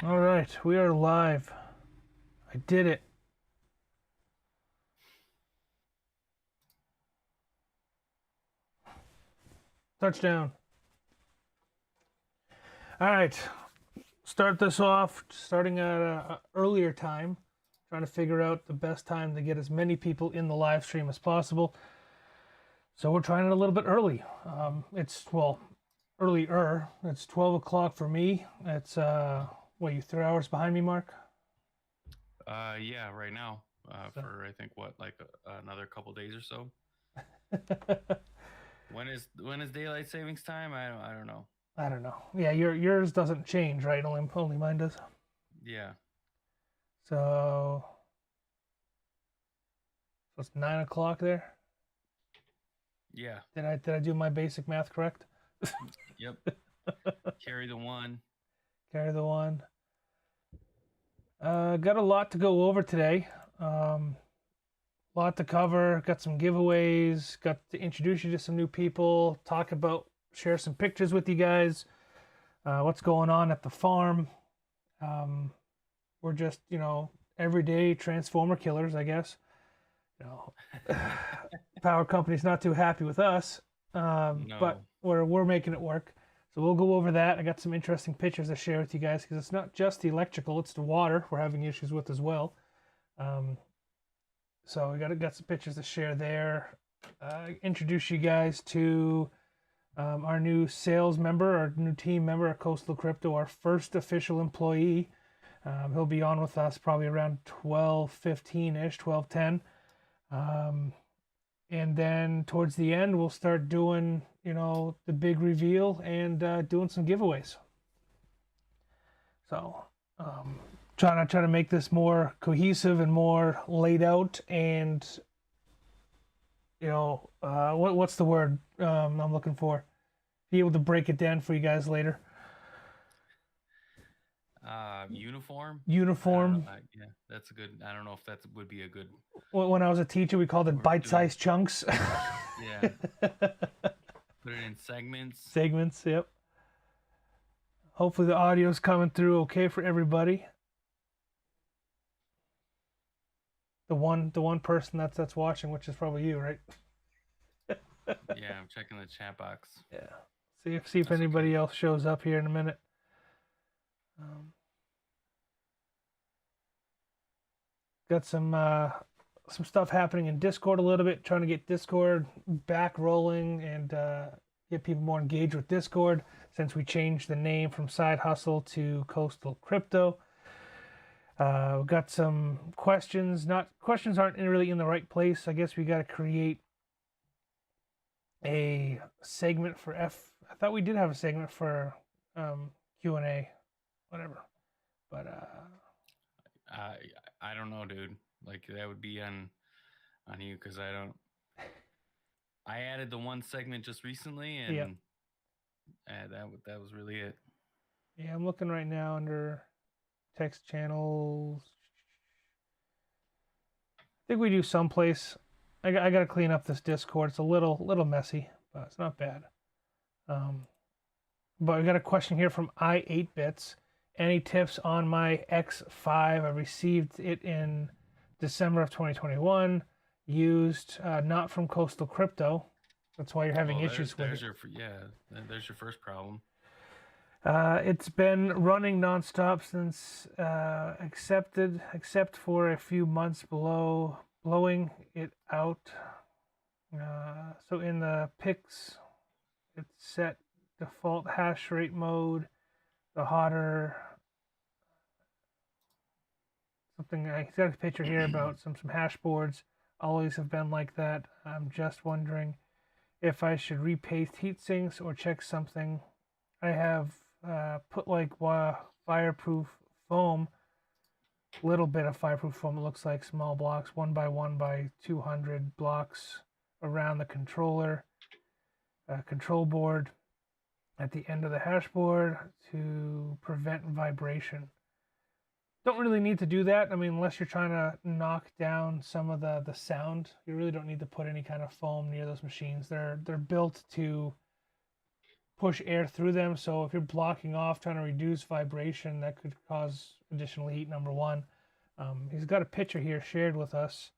All right, we are live. I did it. Touchdown. All right, start this off starting at a earlier time, trying to figure out the best time to get as many people in the live stream as possible. So we're trying it a little bit early. It's earlier. It's 12 o'clock for me. It's what, you 3 hours behind me, Mark? Yeah, right now, So for I think what, like another couple days or so. When is daylight savings time? I don't know. I don't know. Yeah, yours doesn't change, right? Only mine does. Yeah, So it's 9 o'clock there. yeah, Did I do my basic math correct? yep. Carry the one. Carry the one. Got a lot to go over today. Lot to cover. Got some giveaways. Got to introduce you to some new people. Share some pictures with you guys. What's going on at the farm? Um, we're just, everyday transformer killers, I guess. You know, power company's not too happy with us, but No. we're making it work. So we'll go over that. I got some interesting pictures to share with you guys because it's not just the electrical; it's the water we're having issues with as well. Um, so we got some pictures to share there. Introduce you guys to our new sales member, our new team member at Coastal Crypto, our first official employee. He'll be on with us probably around 12:15 ish, 12:10. Um, and then towards the end, we'll start doing, the big reveal and doing some giveaways. So, um, trying to make this more cohesive and more laid out, and what's the word I'm looking for? Be able to break it down for you guys later. Uniform. I don't know. Uniform. Yeah, that's a good. I don't know if that would be a good When I was a teacher, we called it word to. bite-sized chunks. Yeah, put it in segments. Segments. Yep. Hopefully the audio's coming through okay for everybody. The one person that's watching, which is probably you, right? Yeah, I'm checking the chat box. Yeah. See if That's okay. anybody else shows up here in a minute. Um, got some stuff happening in Discord a little bit, trying to get Discord back rolling and get people more engaged with Discord since we changed the name from Side Hustle to Coastal Crypto. We've got some questions. Not questions aren't really in the right place. I guess we got to create a segment for F. I thought we did have a segment for Q&A, whatever. But I I don't know, dude. Like that would be on you because I don't. I added the one segment just recently, yeah, and that was really it. yeah, I'm looking right now under text channels. I think we do someplace. I got to clean up this Discord. It's a little messy, but it's not bad. Um, but we got a question here from I8bits. Any tips on my X5? I received it in December of 2021. Used, not from Coastal Crypto. That's why you're having Well, issues with it. there's your first problem. It's been running nonstop since except for a few months below blowing it out. So in the pics, it's set default hash rate mode. The hotter something. I got a picture here about some hash boards. Always have been like that. I'm just wondering if I should repaste heat sinks or check something. I have put like fireproof foam, little bit of fireproof foam. It looks like small blocks, 1 by 1 by 200 blocks around the control board at the end of the hash board to prevent vibration. Don't really need to do that. I mean, unless you're trying to knock down some of the sound, you really don't need to put any kind of foam near those machines. They're built to push air through them. So if you're blocking off, trying to reduce vibration, that could cause additional heat, number one. He's got a picture here shared with us.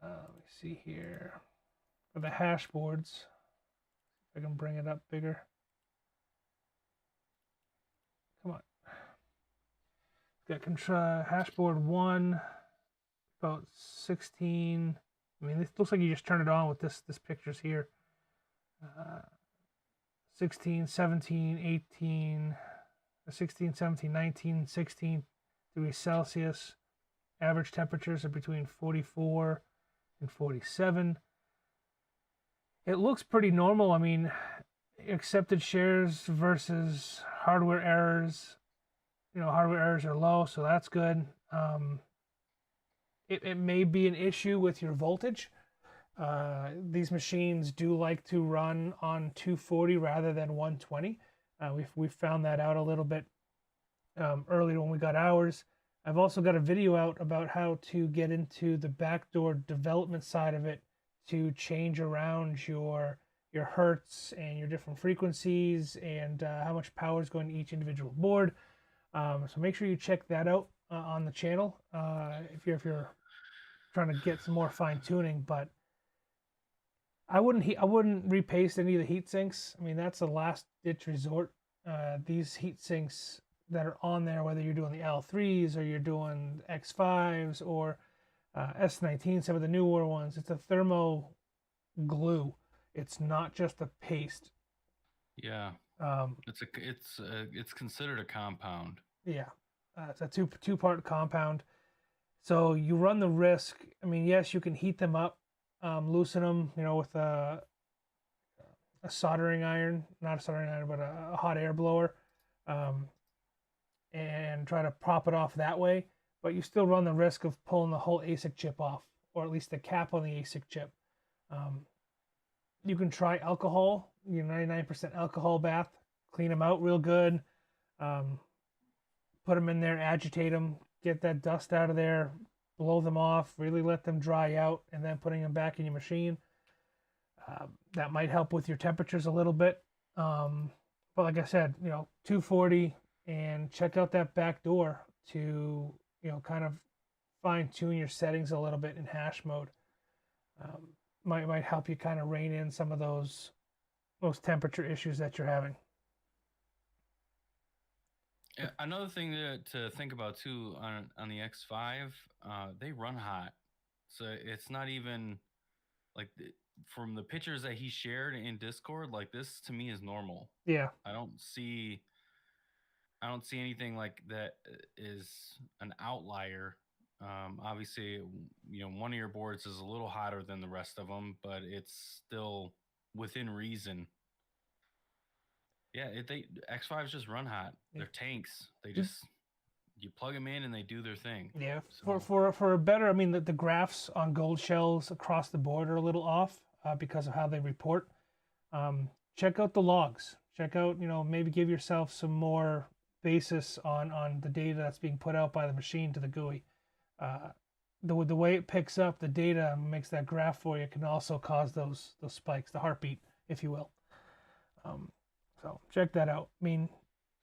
Let me see here. For the hash boards. If I can bring it up bigger. Come on. Got hash board 1, about 16. I mean, this looks like you just turn it on with this pictures here. 16, 17, 18, 16, 17, 19, 16 degrees Celsius. Average temperatures are between 44 and 47. It looks pretty normal. I mean, accepted shares versus hardware errors. Hardware errors are low, so that's good. It may be an issue with your voltage. These machines do like to run on 240 rather than 120. We've found that out a little bit earlier when we got ours. I've also got a video out about how to get into the backdoor development side of it to change around your hertz and your different frequencies and how much power is going to each individual board. So make sure you check that out on the channel if you're trying to get some more fine tuning. But I wouldn't repaste any of the heat sinks. I mean, that's a last ditch resort. These heat sinks that are on there, whether you're doing the L3s or you're doing X5s or S19, some of the newer ones, it's a thermo glue. It's not just a paste. Yeah. It's considered a compound. Yeah. It's a two-part compound. So you run the risk. I mean, yes, you can heat them up, loosen them, with a soldering iron, not a soldering iron, but a hot air blower, and try to prop it off that way. But you still run the risk of pulling the whole ASIC chip off, or at least the cap on the ASIC chip. You can try alcohol, 99% alcohol bath, clean them out real good, put them in there, agitate them, get that dust out of there, blow them off, really let them dry out, and then putting them back in your machine. That might help with your temperatures a little bit. But like I said, 240, and check out that back door to, kind of fine tune your settings a little bit in hash mode. Might help you kind of rein in some of those temperature issues that you're having. Yeah, another thing to think about too on the X5, they run hot, so it's not even like from the pictures that he shared in Discord. Like, this to me is normal. Yeah, I don't see anything like that is an outlier. Obviously, one of your boards is a little hotter than the rest of them, but it's still within reason. Yeah, X5s just run hot. They're tanks. They just, you plug them in and they do their thing. Yeah. So, For a better, I mean, the graphs on gold shells across the board are a little off because of how they report. Check out the logs. Check out, maybe give yourself some more basis on the data that's being put out by the machine to the GUI. The way it picks up the data and makes that graph for you can also cause those spikes, the heartbeat, if you will. So check that out. I mean,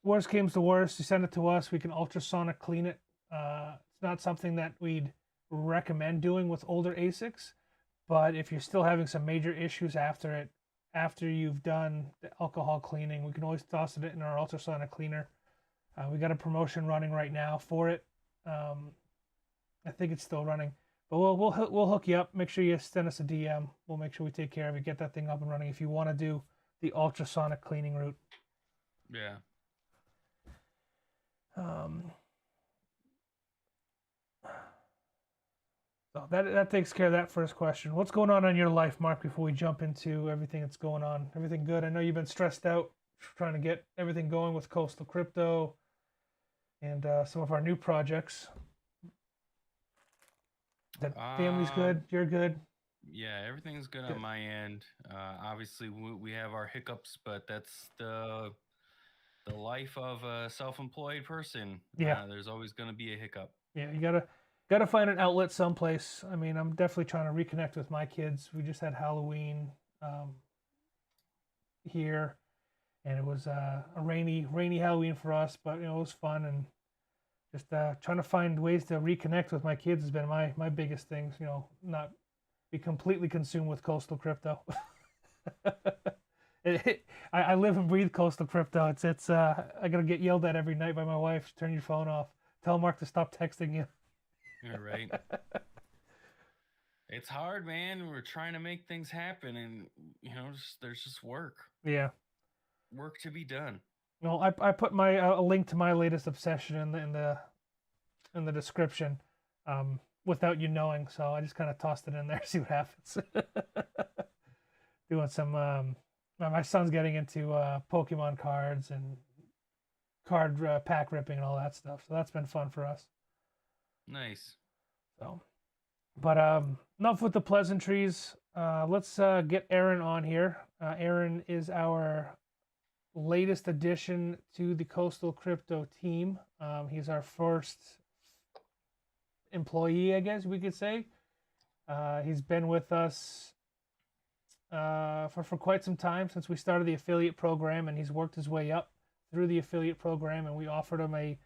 worst comes to worst, you send it to us. We can ultrasonic clean it. It's not something that we'd recommend doing with older ASICs, but if you're still having some major issues after you've done the alcohol cleaning, we can always toss it in our ultrasonic cleaner. We got a promotion running right now for it. I think it's still running, but we'll hook you up. Make sure you send us a DM. We'll make sure we take care of it, get that thing up and running if you want to do the ultrasonic cleaning route. yeah. So that takes care of that first question. What's going on in your life, Mark, before we jump into everything that's going on? Everything good? I know you've been stressed out trying to get everything going with Coastal Crypto and some of our new projects. The family's good. You're good. Yeah, everything's good on my end. Obviously, we have our hiccups, but that's the life of a self-employed person. Yeah. There's always going to be a hiccup. Yeah, you gotta find an outlet someplace. I mean, I'm definitely trying to reconnect with my kids. We just had Halloween here, and it was a rainy Halloween for us, but it was fun, and just trying to find ways to reconnect with my kids has been my biggest thing. Not be completely consumed with coastal crypto. I live and breathe coastal crypto. It's I gotta get yelled at every night by my wife. Turn your phone off. Tell Mark to stop texting you. You're right. It's hard, man. We're trying to make things happen, and there's just work Yeah. to be done. Well, I put my a link to my latest obsession in the description, without you knowing. So I just kind of tossed it in there, see what happens. Doing some. My son's getting into Pokemon cards and card pack ripping and all that stuff. So that's been fun for us. Nice. So, but enough with the pleasantries. Let's get Aaron on here. Aaron is our latest addition to the Coastal Crypto team. He's our first employee, I guess we could say. He's been with us for quite some time, since we started the affiliate program, and he's worked his way up through the affiliate program, and we offered him a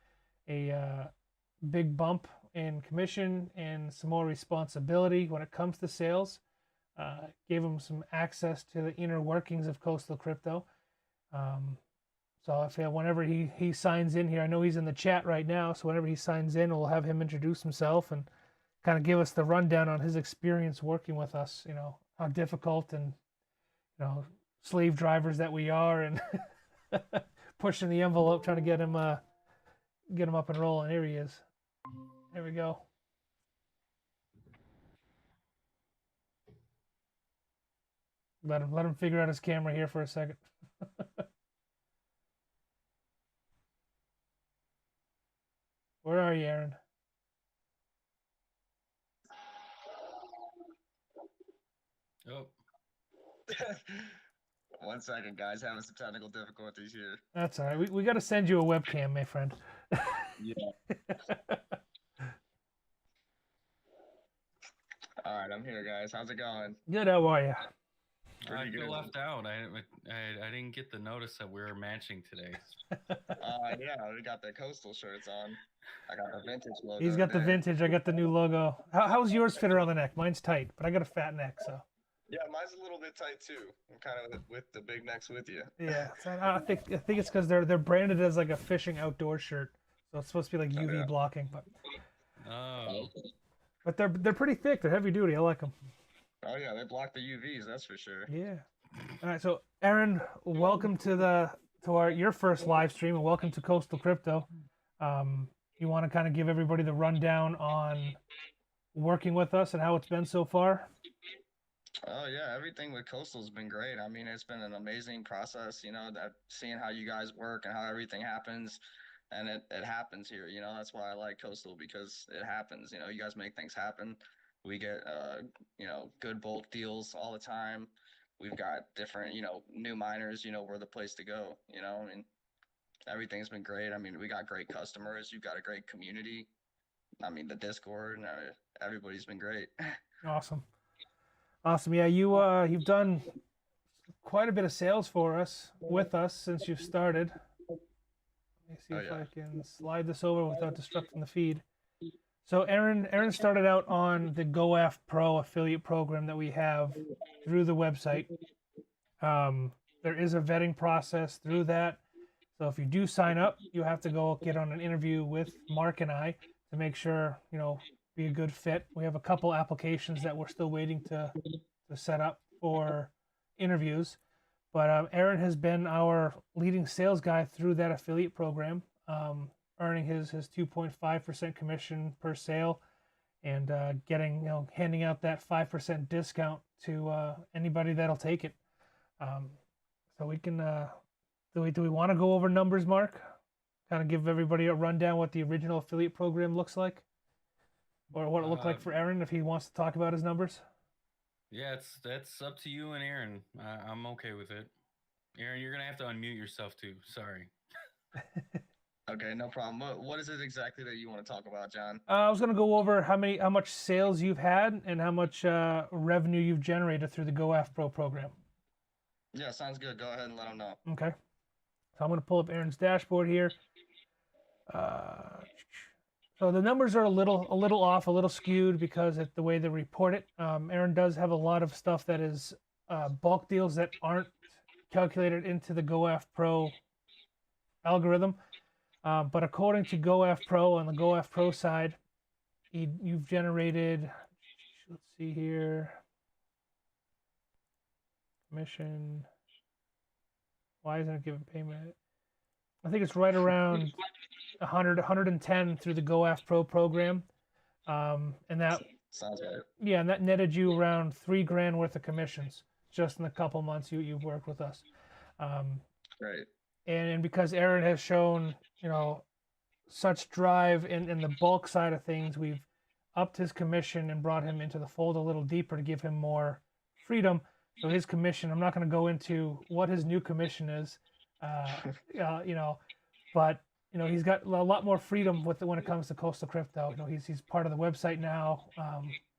big bump in commission and some more responsibility when it comes to sales. Gave him some access to the inner workings of Coastal Crypto. So if whenever he signs in here, I know he's in the chat right now, so whenever he signs in, we'll have him introduce himself and kind of give us the rundown on his experience working with us. How difficult and slave drivers that we are, and pushing the envelope, trying to get him up and rolling. Here he is. There we go. Let him figure out his camera here for a second. Where are you, Aaron? Oh. 1 second, guys. Having some technical difficulties here. That's all right. We got to send you a webcam, my friend. Yeah. All right, I'm here, guys. How's it going? Good. How are you? I feel left out. I didn't get the notice that we were matching today. Yeah, we got the coastal shirts on. I got the vintage logo. He's got the vintage. I got the new logo. How's yours fit around the neck? Mine's tight, but I got a fat neck, so. Yeah, mine's a little bit tight too. I'm kind of with the big necks with you. Yeah, I think it's because they're branded as like a fishing outdoor shirt, so it's supposed to be like UV blocking, but. Oh. But they're pretty thick. They're heavy duty. I like them. Oh yeah, they block the UVs. That's for sure. Yeah. All right. So Aaron, welcome to your first live stream, and welcome to Coastal Crypto. You want to kind of give everybody the rundown on working with us and how it's been so far? Oh yeah, everything with Coastal's been great. I mean, it's been an amazing process, that seeing how you guys work and how everything happens, and it happens here, that's why I like Coastal, because it happens, you guys make things happen. We get good bulk deals all the time. We've got different, new miners, we're the place to go, I mean, everything's been great. I mean, we got great customers, you've got a great community. I mean, the Discord, everybody's been great. Awesome. Yeah, you've done quite a bit of sales for us with us since you've started. Let me see if I can slide this over without disrupting the feed. So Aaron started out on the GoAF Pro affiliate program that we have through the website. There is a vetting process through that. So if you do sign up, you have to go get on an interview with Mark and I to make sure, be a good fit. We have a couple applications that we're still waiting to set up for interviews. But Aaron has been our leading sales guy through that affiliate program, earning his 2.5% commission per sale, and handing out that 5% discount to anybody that'll take it. So we can do we want to go over numbers, Mark? Kind of give everybody a rundown what the original affiliate program looks like, or what it looked like for Aaron if he wants to talk about his numbers. Yeah, that's up to you and Aaron. I'm okay with it. Aaron, you're gonna have to unmute yourself too. Sorry. Okay, no problem. What is it exactly that you want to talk about, John? I was gonna go over how much sales you've had and how much revenue you've generated through the GoAF Pro program. Yeah, sounds good. Go ahead and let them know. Okay. So I'm going to pull up Aaron's dashboard here. So the numbers are a little off, a little skewed because of the way they report it. Aaron does have a lot of stuff that is bulk deals that aren't calculated into the GoAF Pro algorithm. But according to GoAF Pro, on the GoAF Pro side, you've generated, let's see here, commission. Why isn't it giving payment? I think it's right around 100, 110 through the GoAF Pro program. And that Sounds right. Yeah, and that netted you around $3,000 worth of commissions just in the couple months you've worked with us. Great. And because Aaron has shown, such drive in the bulk side of things, we've upped his commission and brought him into the fold a little deeper to give him more freedom. So his commission, I'm not going to go into what his new commission is, but he's got a lot more freedom when it comes to Coastal Crypto. He's part of the website now,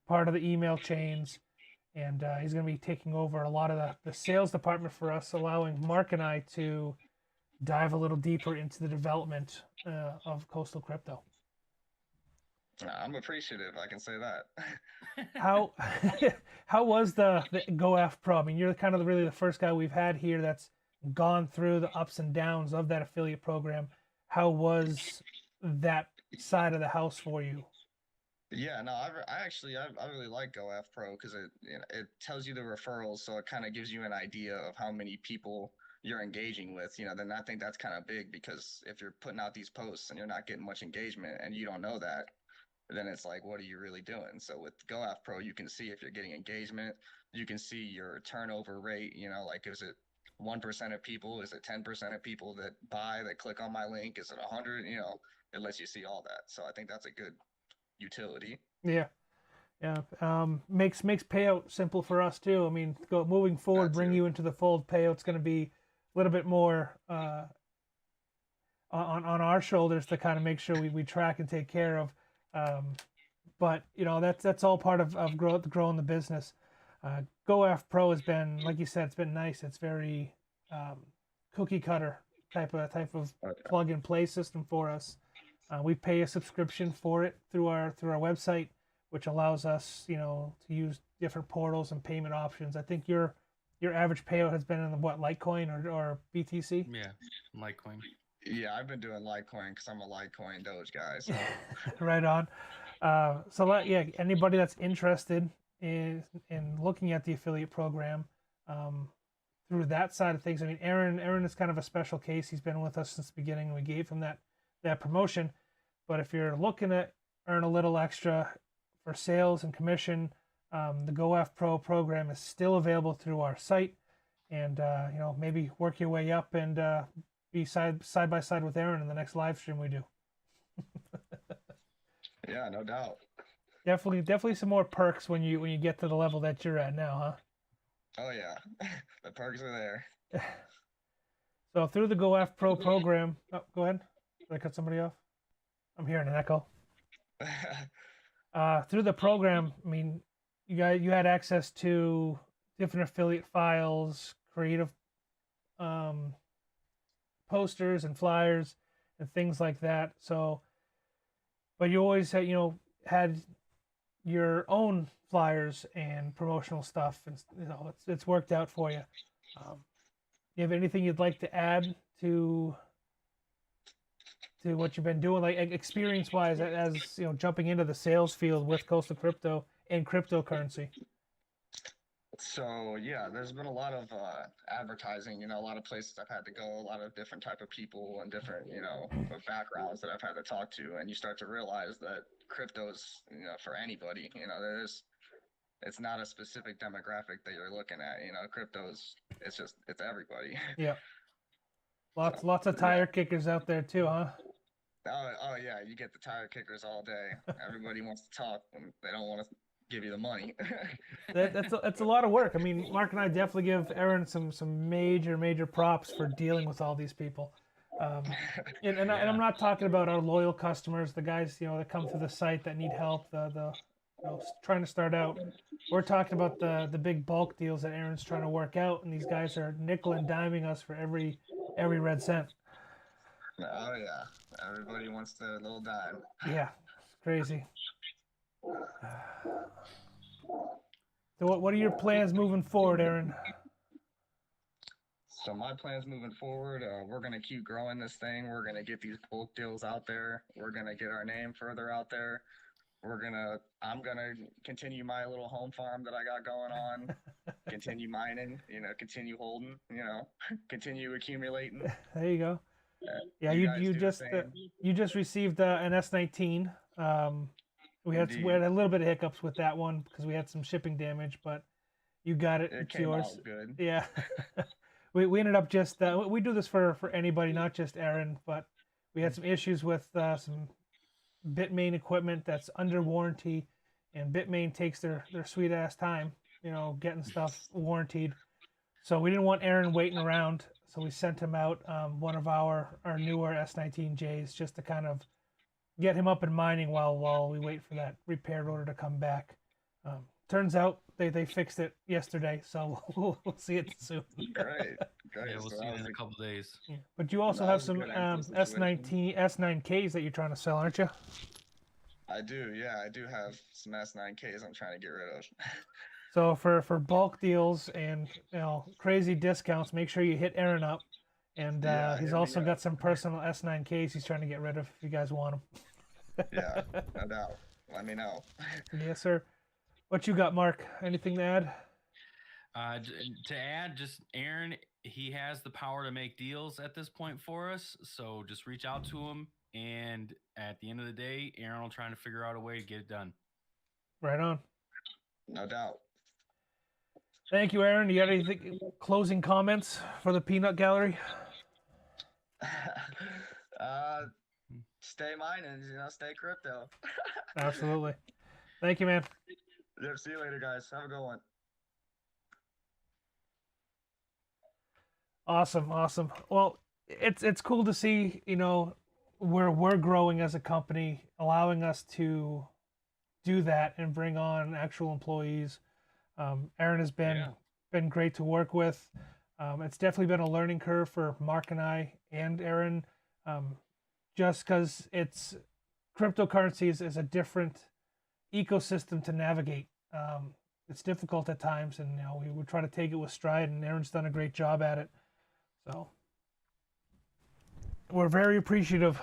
part of the email chains, and he's going to be taking over a lot of the sales department for us, allowing Mark and I to dive a little deeper into the development of Coastal Crypto. I'm appreciative. I can say that. How how was the GoAF Pro? I mean, you're kind of really the first guy we've had here that's gone through the ups and downs of that affiliate program. How was that side of the house for you? Yeah, no, I really like GoAF Pro because it tells you the referrals, so it kind of gives you an idea of how many people you're engaging with. Then I think that's kind of big because if you're putting out these posts and you're not getting much engagement and you don't know that, then it's like, what are you really doing? So with GoAF Pro, you can see if you're getting engagement. You can see your turnover rate. Like is it 1% of people? Is it 10% of people that buy that click on my link? Is it 100? It lets you see all that. So I think that's a good utility. Yeah, makes payout simple for us too. I mean, moving forward, bring you into the fold. Payout's going to be a little bit more on our shoulders to kind of make sure we track and take care of. But that's all part of growing the business. GoAF Pro has been, like you said, it's been nice. It's very cookie cutter type of plug and play system for us. We pay a subscription for it through our website, which allows us to use different portals and payment options. I think your average payout has been in the Litecoin or BTC. Yeah, Litecoin. Yeah, I've been doing Litecoin because I'm a Litecoin Doge guy. So. Right on. Anybody that's interested in looking at the affiliate program through that side of things. I mean, Aaron is kind of a special case. He's been with us since the beginning. We gave him that promotion. But if you're looking to earn a little extra for sales and commission, the GoAF Pro program is still available through our site. And maybe work your way up and be side by side with Aaron in the next live stream we do. Yeah, no doubt. Definitely some more perks when you get to the level that you're at now, huh? Oh yeah, the perks are there. So through the GoAF Pro program, go ahead. Did I cut somebody off? I'm hearing an echo. Through the program, I mean, you had access to different affiliate files, creative posters and flyers and things like that. So, but you always had your own flyers and promotional stuff, and it's worked out for you. You have anything you'd like to add to what you've been doing, like experience wise, as jumping into the sales field with Coastal Crypto and cryptocurrency? So yeah, there's been a lot of advertising, a lot of places I've had to go, a lot of different type of people and different, backgrounds that I've had to talk to, and you start to realize that crypto's, for anybody, it's not a specific demographic that you're looking at, it's everybody. Yeah. Lots of tire kickers out there too, huh? Oh yeah, you get the tire kickers all day. Everybody wants to talk and they don't want to give you the money. That's a lot of work. I mean, Mark and I definitely give Aaron some major props for dealing with all these people. And I'm not talking about our loyal customers, the guys that come to the site that need help, the trying to start out. We're talking about the big bulk deals that Aaron's trying to work out, and these guys are nickel and diming us for every every red cent. Oh yeah, everybody wants their little dime. Yeah, it's crazy. So what are your plans moving forward, Aaron? So my plans moving forward, we're gonna keep growing this thing. We're gonna get these bulk deals out there. We're gonna get our name further out there. I'm gonna continue my little home farm that I got going on. Continue mining, continue holding, continue accumulating. There you go. Yeah, You you guys you do the just same. you just received an S19. We had Indeed. a little bit of hiccups with that one because we had some shipping damage, but you got it. It It's came yours. out good. Yeah. We ended up just we do this for anybody, not just Aaron, but we had some issues with some Bitmain equipment that's under warranty, and Bitmain takes their sweet ass time, getting stuff warrantied. So we didn't want Aaron waiting around, so we sent him out one of our newer S19Js just to kind of get him up and mining while we wait for that repair order to come back. Turns out they fixed it yesterday, so we'll see it soon. Great. Yeah, we'll see it in a couple days. Yeah. But you also That have was a some good end to the S19 S9Ks that you're trying to sell, aren't you? I do, yeah, I do have some S9Ks I'm trying to get rid of. So for bulk deals and crazy discounts, make sure you hit Aaron up. And Yeah, he's hit me also got up. some personal S9Ks he's trying to get rid of if you guys want them. Yeah, no doubt. Let me know. Yes, sir. What you got, Mark? Anything to add? To add, just Aaron, he has the power to make deals at this point for us. So just reach out to him. And at the end of the day, Aaron will try to figure out a way to get it done. Right on. No doubt. Thank you, Aaron. You got anything closing comments for the peanut gallery? uh, stay mining, stay crypto. Absolutely. Thank you, man. Yep, see you later, guys. Have a good one. Awesome. Well, it's cool to see, where we're growing as a company, allowing us to do that and bring on actual employees. Aaron has been great to work with. It's definitely been a learning curve for Mark and I and Aaron, just because it's cryptocurrencies is a different ecosystem to navigate. It's difficult at times, and we would try to take it with stride. And Aaron's done a great job at it. So we're very appreciative.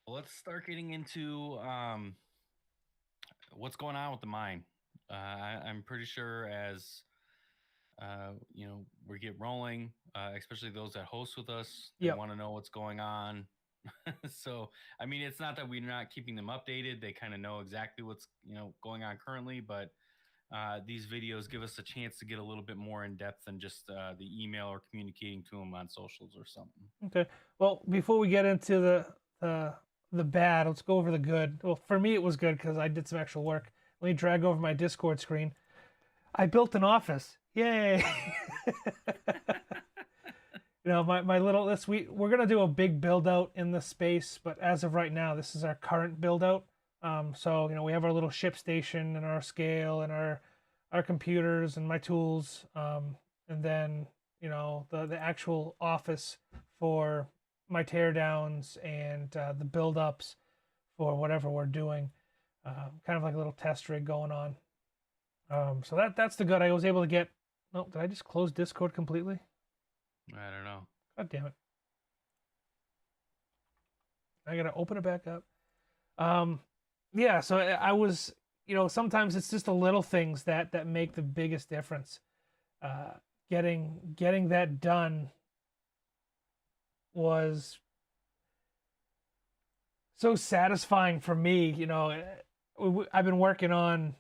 Well, let's start getting into what's going on with the mine. I'm pretty sure as we get rolling, especially those that host with us, they Yep. want to know what's going on. So, I mean, it's not that we're not keeping them updated. They kind of know exactly what's going on currently, but these videos give us a chance to get a little bit more in depth than just the email or communicating to them on socials or something. Okay. Well, before we get into the bad, let's go over the good. Well, for me, it was good because I did some actual work. Let me drag over my Discord screen. I built an office. Yay! My little we're gonna do a big build out in the space, but as of right now, this is our current build out. So we have our little ship station and our scale and our computers and my tools, and then the actual office for my teardowns and the build ups for whatever we're doing. Kind of like a little test rig going on. So that's the good. I was able to get. No, did I just close Discord completely? I don't know. God damn it! I gotta open it back up. Yeah. So I was, sometimes it's just the little things that make the biggest difference. Getting that done was so satisfying for me. I've been working on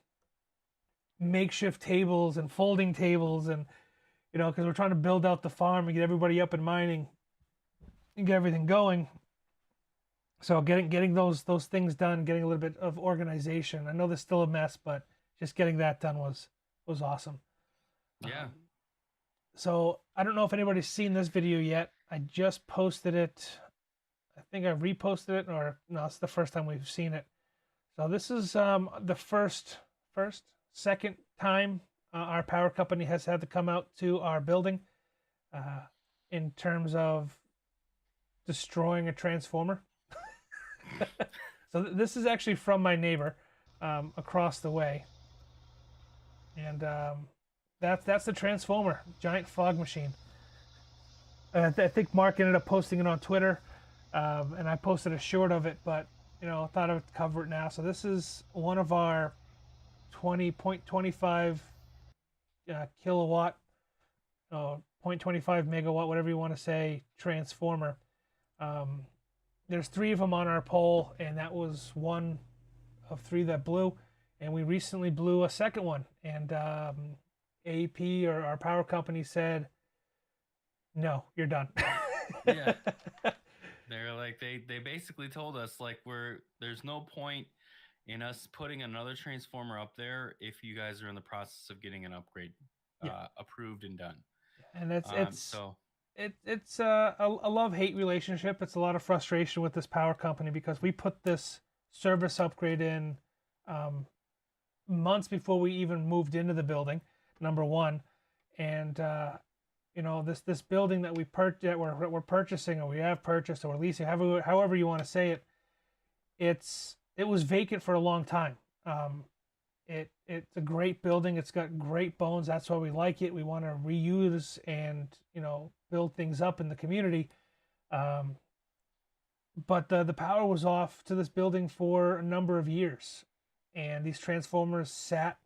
makeshift tables and folding tables, and because we're trying to build out the farm and get everybody up and mining and get everything going. So getting those things done, getting a little bit of organization. I know there's still a mess, but just getting that done was awesome. Yeah. So I don't know if anybody's seen this video yet. I just posted it. I think I reposted it, or no, it's the first time we've seen it. So this is the second time our power company has had to come out to our building in terms of destroying a transformer. So this is actually from my neighbor across the way, and that's the transformer, giant fog machine. I think Mark ended up posting it on Twitter, and I posted a short of it, but I thought I would cover it now. So this is one of our 20.25 kilowatt, 0.25 megawatt, whatever you want to say, transformer. There's 3 of them on our pole, and that was one of 3 that blew. And we recently blew a second one, and AP, or our power company, said, "No, you're done." Yeah. They're like, they basically told us, like, there's no point in us putting another transformer up there if you guys are in the process of getting an upgrade approved and done. And So it's a love-hate relationship. It's a lot of frustration with this power company because we put this service upgrade in months before we even moved into the building, number one. And this building that we're purchasing, or we have purchased, or leasing, however you want to say it, it was vacant for a long time. It's a great building. It's got great bones. That's why we like it. We want to reuse and build things up in the community. But the power was off to this building for a number of years, and these transformers sat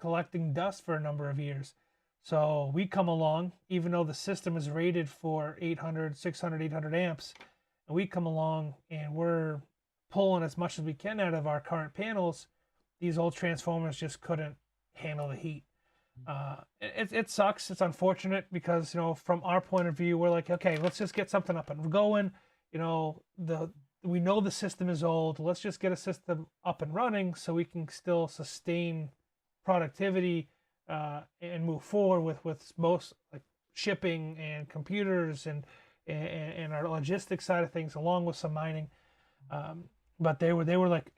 collecting dust for a number of years. So we come along, even though the system is rated for 800, 600, 800 amps, and we come along and we're pulling as much as we can out of our current panels. These old transformers just couldn't handle the heat. It sucks. It's unfortunate because from our point of view, we're like, okay, let's just get something up and going. We know the system is old. Let's just get a system up and running so we can still sustain productivity and move forward with most, like, shipping and computers and our logistics side of things, along with some mining. But they were like,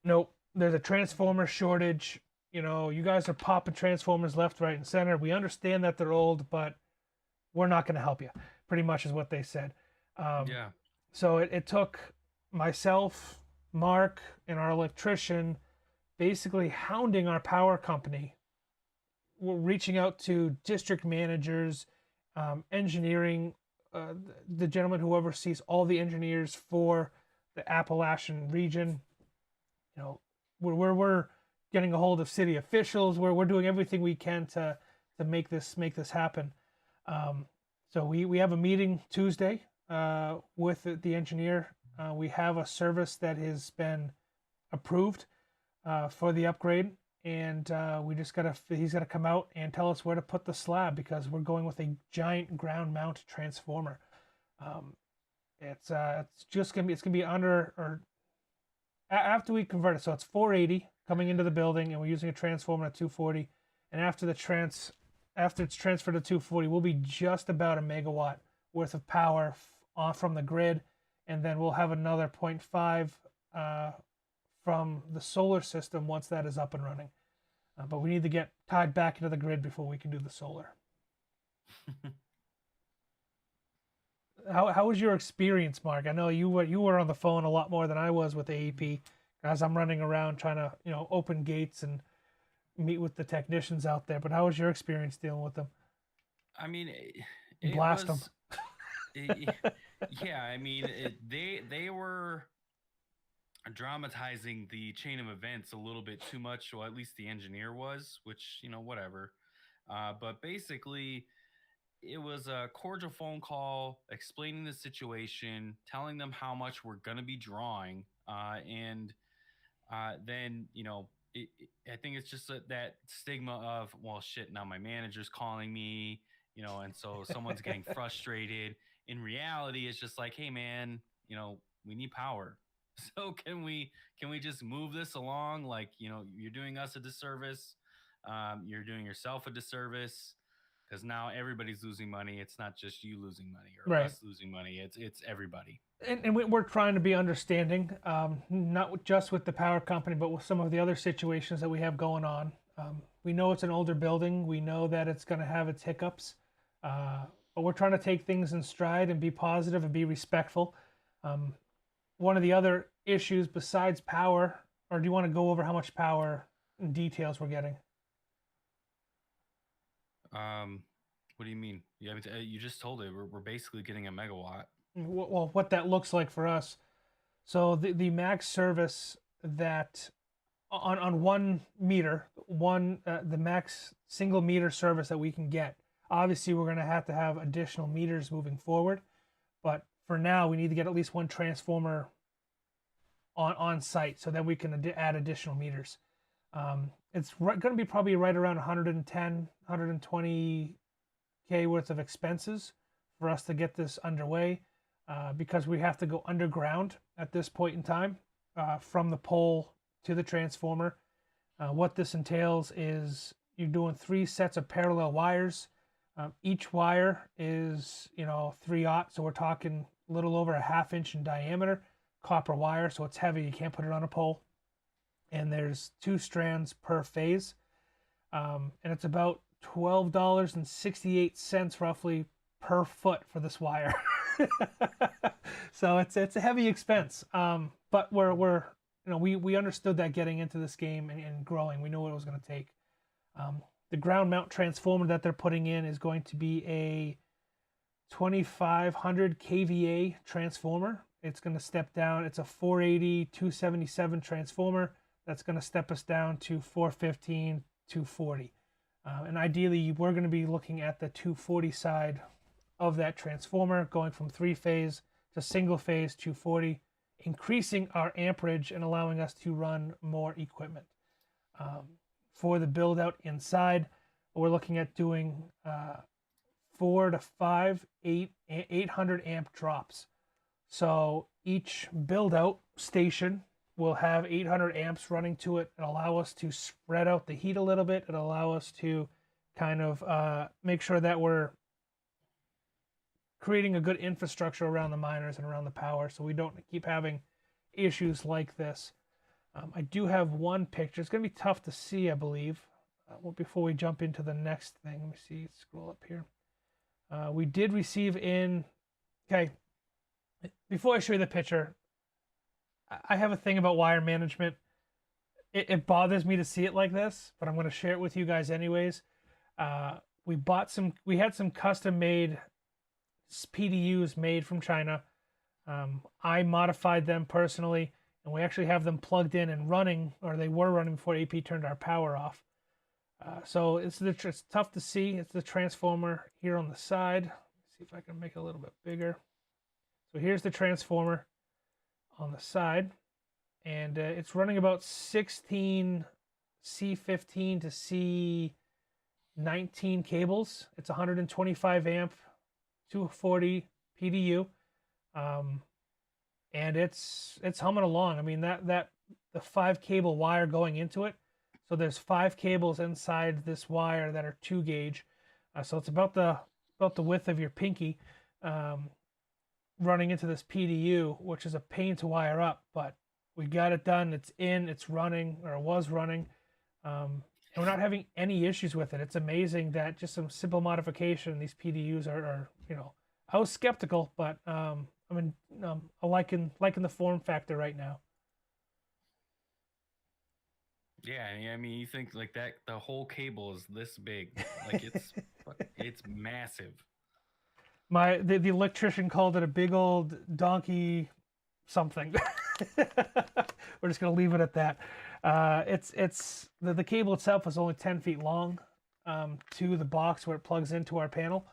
nope. There's a transformer shortage. You guys are popping transformers left, right, and center. We understand that they're old, but we're not going to help you. Pretty much is what they said. yeah. So it took myself, Mark, and our electrician basically hounding our power company. We're reaching out to district managers, engineering, the gentleman who oversees all the engineers for the Appalachian region. We're getting a hold of city officials. We're doing everything we can to make this happen. So we have a meeting Tuesday with the engineer. We have a service that has been approved for the upgrade, and he's gotta come out and tell us where to put the slab, because we're going with a giant ground mount transformer. It's gonna be under, or after we convert it, so it's 480 coming into the building, and we're using a transformer at 240. And after it's transferred to 240, we'll be just about a megawatt worth of power off from the grid, and then we'll have another 0.5 from the solar system once that is up and running. But we need to get tied back into the grid before we can do the solar. How was your experience, Mark? I know you were on the phone a lot more than I was with AEP, as I'm running around trying to open gates and meet with the technicians out there. But how was your experience dealing with them? I mean, it Blast was, them. yeah. I mean, they were dramatizing the chain of events a little bit too much, or at least the engineer was, which whatever. But basically, it was a cordial phone call explaining the situation, telling them how much we're going to be drawing, and then I think it's just that stigma of, well, shit, now my manager's calling me, and so someone's getting frustrated. In reality, it's just like, hey man, we need power. So can we just move this along? Like, you're doing us a disservice. You're doing yourself a disservice, because now everybody's losing money. It's not just you losing money or Right. us losing money. It's everybody. And we're trying to be understanding, not just with the power company, but with some of the other situations that we have going on. We know it's an older building. We know that it's going to have its hiccups, but we're trying to take things in stride and be positive and be respectful. One of the other issues besides power, or do you want to go over how much power and details we're getting? What do you mean? Yeah, you just told it. We're basically getting a megawatt. Well, what that looks like for us. So the max service that on 1 meter, the max single meter service that we can get. Obviously, we're going to have additional meters moving forward, but for now, we need to get at least one transformer on site so that we can add additional meters. It's going to be probably right around 110, 120K worth of expenses for us to get this underway, because we have to go underground at this point in time, from the pole to the transformer. What this entails is you're doing 3 sets of parallel wires. Each wire is 3/0, so we're talking a little over a 1/2 inch in diameter, copper wire, so it's heavy. You can't put it on a pole. And there's 2 strands per phase, and it's about $12.68 roughly per foot for this wire. So it's a heavy expense, but we understood that getting into this game and growing. We knew what it was going to take. The ground mount transformer that they're putting in is going to be a 2500 kVA transformer. It's going to step down. It's a 480 277 transformer that's going to step us down to 415 240. And ideally, we're going to be looking at the 240 side of that transformer, going from 3-phase to single-phase 240, increasing our amperage and allowing us to run more equipment. For the build out inside, we're looking at doing 4 to 5 800 amp drops. So each build out station will have 800 amps running to it and allow us to spread out the heat a little bit and allow us to kind of make sure that we're creating a good infrastructure around the miners and around the power, so we don't keep having issues like this. I do have one picture. It's going to be tough to see, I believe. Well, before we jump into the next thing, let me see. Scroll up here. We did receive in. Okay. Before I show you the picture, I have a thing about wire management. It bothers me to see it like this, but I'm going to share it with you guys anyways. We had some custom made PDUs made from China. I modified them personally, and we actually have them plugged in and running, or they were running before AP turned our power off. So it's tough to see. It's the transformer here on the side. Let's see if I can make it a little bit bigger. So here's the transformer on the side, and it's running about 16 C15 to C19 cables. It's 125 amp 240 PDU, and it's humming along. I mean the 5 cable wire going into it. So there's 5 cables inside this wire that are 2 gauge. So it's about the width of your pinky, running into this PDU, which is a pain to wire up, but we got it done. It's in, it's running, or it was running. And we're not having any issues with it. It's amazing that just some simple modification, these PDUs are I was skeptical, but I'm liking the form factor right now. Yeah, I mean, you think like that the whole cable is this big, like it's massive. The electrician called it a big old donkey something. We're just gonna leave it at that. It's the cable itself is only 10 feet long, to the box where it plugs into our panel,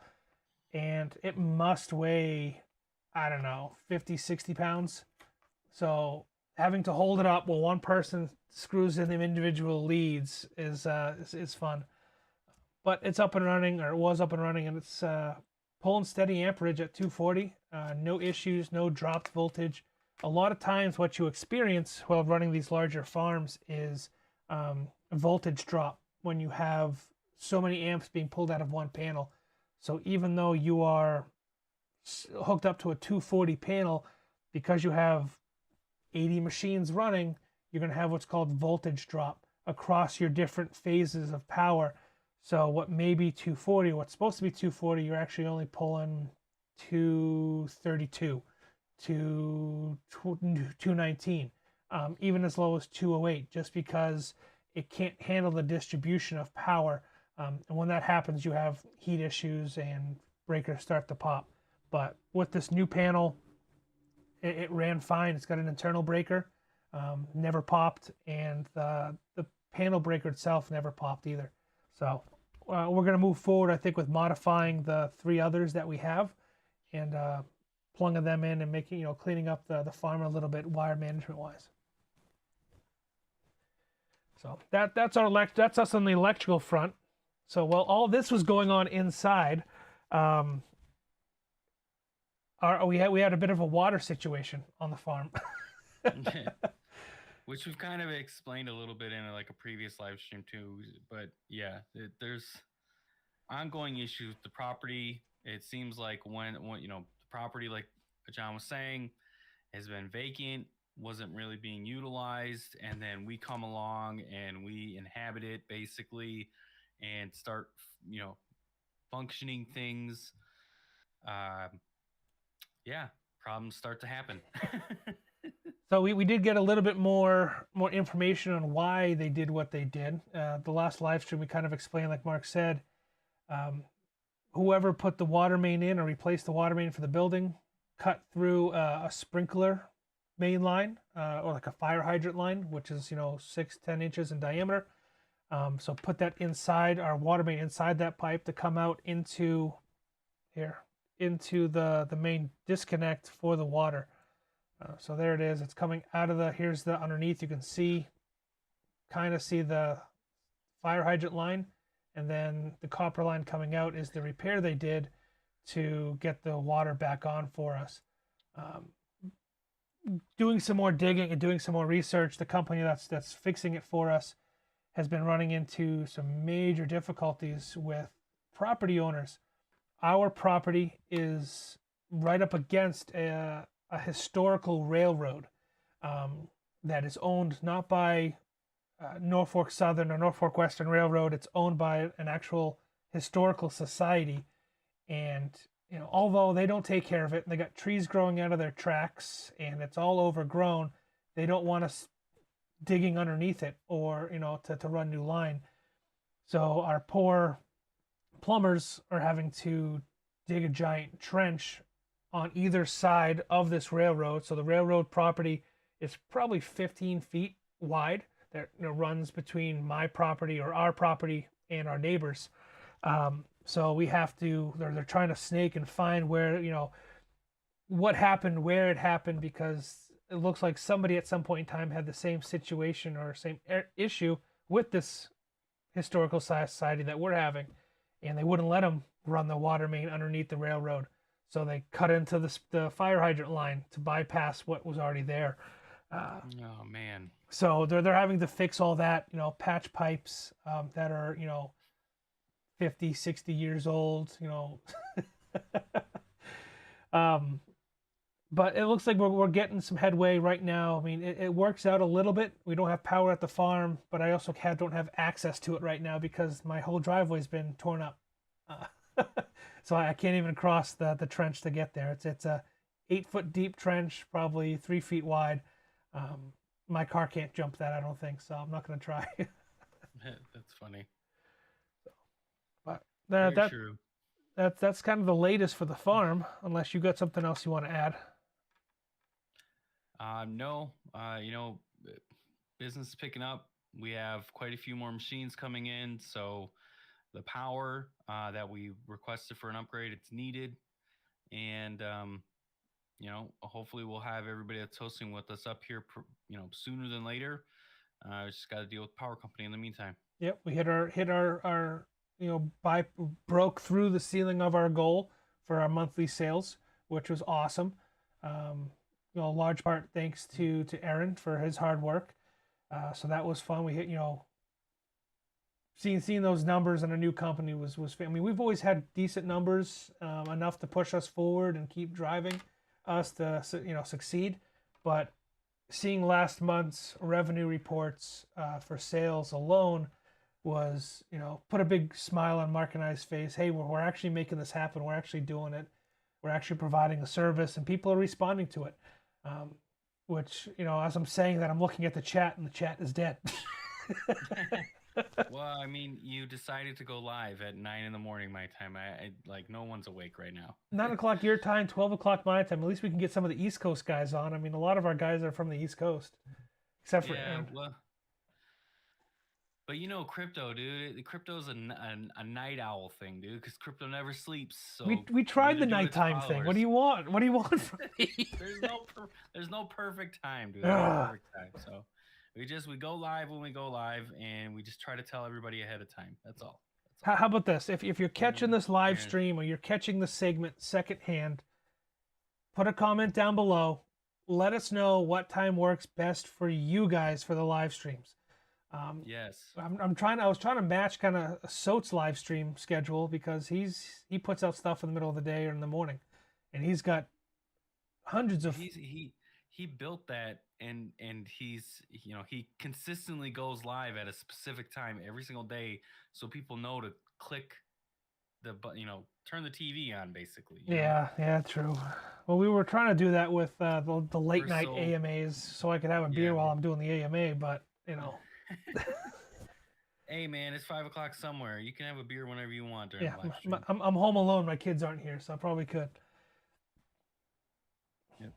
and it must weigh, I don't know, 50, 60 pounds. So having to hold it up while one person screws in the individual leads is fun. But it's up and running, or it was up and running, and it's pulling steady amperage at 240. No issues, no dropped voltage. A lot of times what you experience while running these larger farms is voltage drop when you have so many amps being pulled out of one panel. So even though you are hooked up to a 240 panel, because you have 80 machines running, you're going to have what's called voltage drop. across your different phases of power. So what may be 240, what's supposed to be 240, you're actually only pulling 232 to 219, even as low as 208, just because it can't handle the distribution of power. And when that happens, you have heat issues and breakers start to pop. But with this new panel, it ran fine. It's got an internal breaker, never popped, and the panel breaker itself never popped either. So we're going to move forward, I think, with modifying the 3 others that we have, and plugging them in and making, cleaning up the farm a little bit wire management wise. So that's us on the electrical front. So while all this was going on inside, we had a bit of a water situation on the farm. Which we've kind of explained a little bit in like a previous live stream too. But yeah, there's ongoing issues with the property. It seems like when the property, like John was saying, has been vacant, wasn't really being utilized, and then we come along and we inhabit it basically and start functioning things. Yeah, problems start to happen. So we did get a little bit more information on why they did what they did. The last live stream we kind of explained, like Mark said, whoever put the water main in or replaced the water main for the building cut through a sprinkler main line, or like a fire hydrant line, which is 6-10 inches in diameter. So put that inside our water main, inside that pipe, to come out into the main disconnect for the water. So there it is. It's coming out of here's the underneath. You can kind of see the fire hydrant line, and then the copper line coming out is the repair they did to get the water back on for us. Doing some more digging and doing some more research, the company that's fixing it for us has been running into some major difficulties with property owners. Our property is right up against a historical railroad that is owned not by Norfolk Southern or Norfolk Western Railroad. It's owned by an actual historical society, and although they don't take care of it, they got trees growing out of their tracks and it's all overgrown, they don't want us digging underneath it or to run new line. So our poor plumbers are having to dig a giant trench on either side of this railroad. So the railroad property is probably 15 feet wide that runs between my property or our property and our neighbors. So we have to, they're trying to snake and find where, what happened, where it happened, because it looks like somebody at some point in time had the same situation or same issue with this historical society that we're having, and they wouldn't let them run the water main underneath the railroad. So they cut into the fire hydrant line to bypass what was already there. Oh man! So they're having to fix all that, patch pipes that are 50, 60 years old, but it looks like we're getting some headway right now. I mean, it works out a little bit. We don't have power at the farm, but I also don't have access to it right now because my whole driveway's been torn up. So I can't even cross the trench to get there. It's a 8-foot deep trench, probably 3 feet wide. My car can't jump that, I don't think, so I'm not going to try. That's funny. But True. That's kind of the latest for the farm, unless you got something else you want to add. No, business is picking up. We have quite a few more machines coming in, so the power that we requested for an upgrade, it's needed, and hopefully we'll have everybody that's hosting with us up here, sooner than later. We just got to deal with the power company in the meantime. Yep, we hit our broke through the ceiling of our goal for our monthly sales, which was awesome. A large part thanks to Aaron for his hard work. So that was fun. We hit, seeing those numbers in a new company was I mean, we've always had decent numbers, enough to push us forward and keep driving us to succeed, but seeing last month's revenue reports for sales alone was, put a big smile on Mark and I's face. Hey, we're actually making this happen. We're actually doing it. We're actually providing a service, and people are responding to it. Which, as I'm saying that, I'm looking at the chat, and the chat is dead. Well, I mean, you decided to go live at 9 in the morning my time. I like no one's awake right now. 9 o'clock your time, 12 o'clock my time. At least we can get some of the East Coast guys on. I mean, a lot of our guys are from the East Coast, except for Yeah, Aaron. well, but crypto, dude. Crypto's a night owl thing, dude. Because crypto never sleeps. So We tried the neither do its nighttime thing. What followers. do you want? What do you want from me? There's no perfect time, dude. There's no perfect time. So we go live when we go live, and we just try to tell everybody ahead of time. That's all. How about this? If you're catching this live Aaron. stream or you're catching the segment secondhand, put a comment down below. Let us know what time works best for you guys for the live streams. Yes. I was trying to match kind of Soat's live stream schedule because he puts out stuff in the middle of the day or in the morning, and he's got hundreds of. He built that, and he's he consistently goes live at a specific time every single day, so people know to click the turn the TV on, basically. Yeah, true. Well, we were trying to do that with the late night AMAs, so I could have a beer while I'm doing the AMA, but Hey man, it's 5 o'clock somewhere. You can have a beer whenever you want during the live stream. I'm home alone. My kids aren't here, so I probably could. Yep.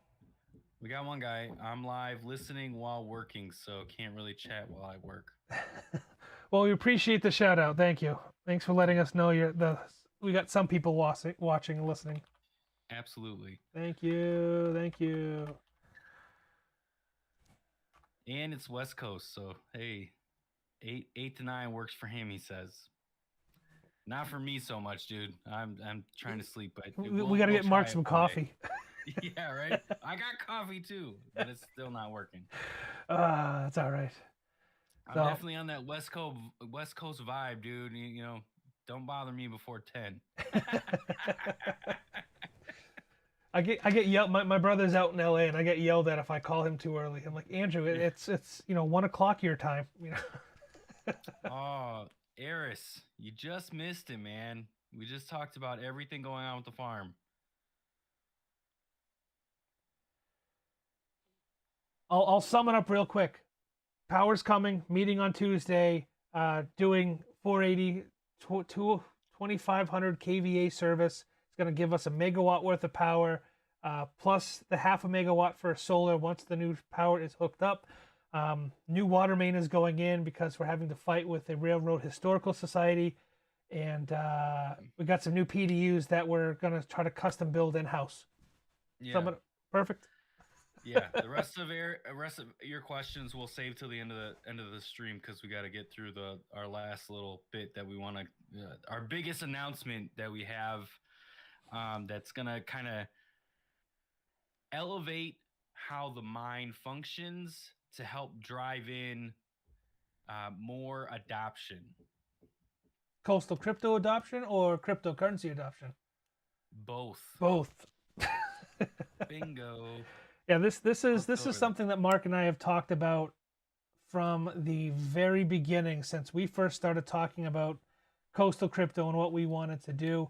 We got one guy. I'm live listening while working, so can't really chat while I work. Well, we appreciate the shout out. Thank you. Thanks for letting us know we got some people watching and listening. Absolutely. Thank you. And it's West Coast, so hey, 8 to 9 works for him, he says. Not for me so much, dude. I'm trying to sleep, but we got to get Mark some coffee. Yeah, right. I got coffee too, but it's still not working. That's all right. I'm definitely on that West Coast vibe, dude. Don't bother me before 10. I get yelled. My brother's out in LA, and I get yelled at if I call him too early. I'm like, Andrew, it's 1 o'clock your time. Oh, Eris, you just missed it, man. We just talked about everything going on with the farm. I'll sum it up real quick. Power's coming. Meeting on Tuesday. Doing 480 2500 kVA service. It's going to give us a megawatt worth of power, plus the half a megawatt for solar once the new power is hooked up. New water main is going in because we're having to fight with the Railroad Historical Society. And we got some new PDUs that we're going to try to custom build in-house. Yeah. Perfect. Yeah, the rest of your questions we'll save till the end of the stream because we got to get through our last little bit that we want to our biggest announcement that we have that's gonna kind of elevate how the mine functions to help drive in more adoption. Coastal crypto adoption or cryptocurrency adoption? Both. Bingo. Yeah, this is something that Mark and I have talked about from the very beginning, since we first started talking about coastal crypto and what we wanted to do.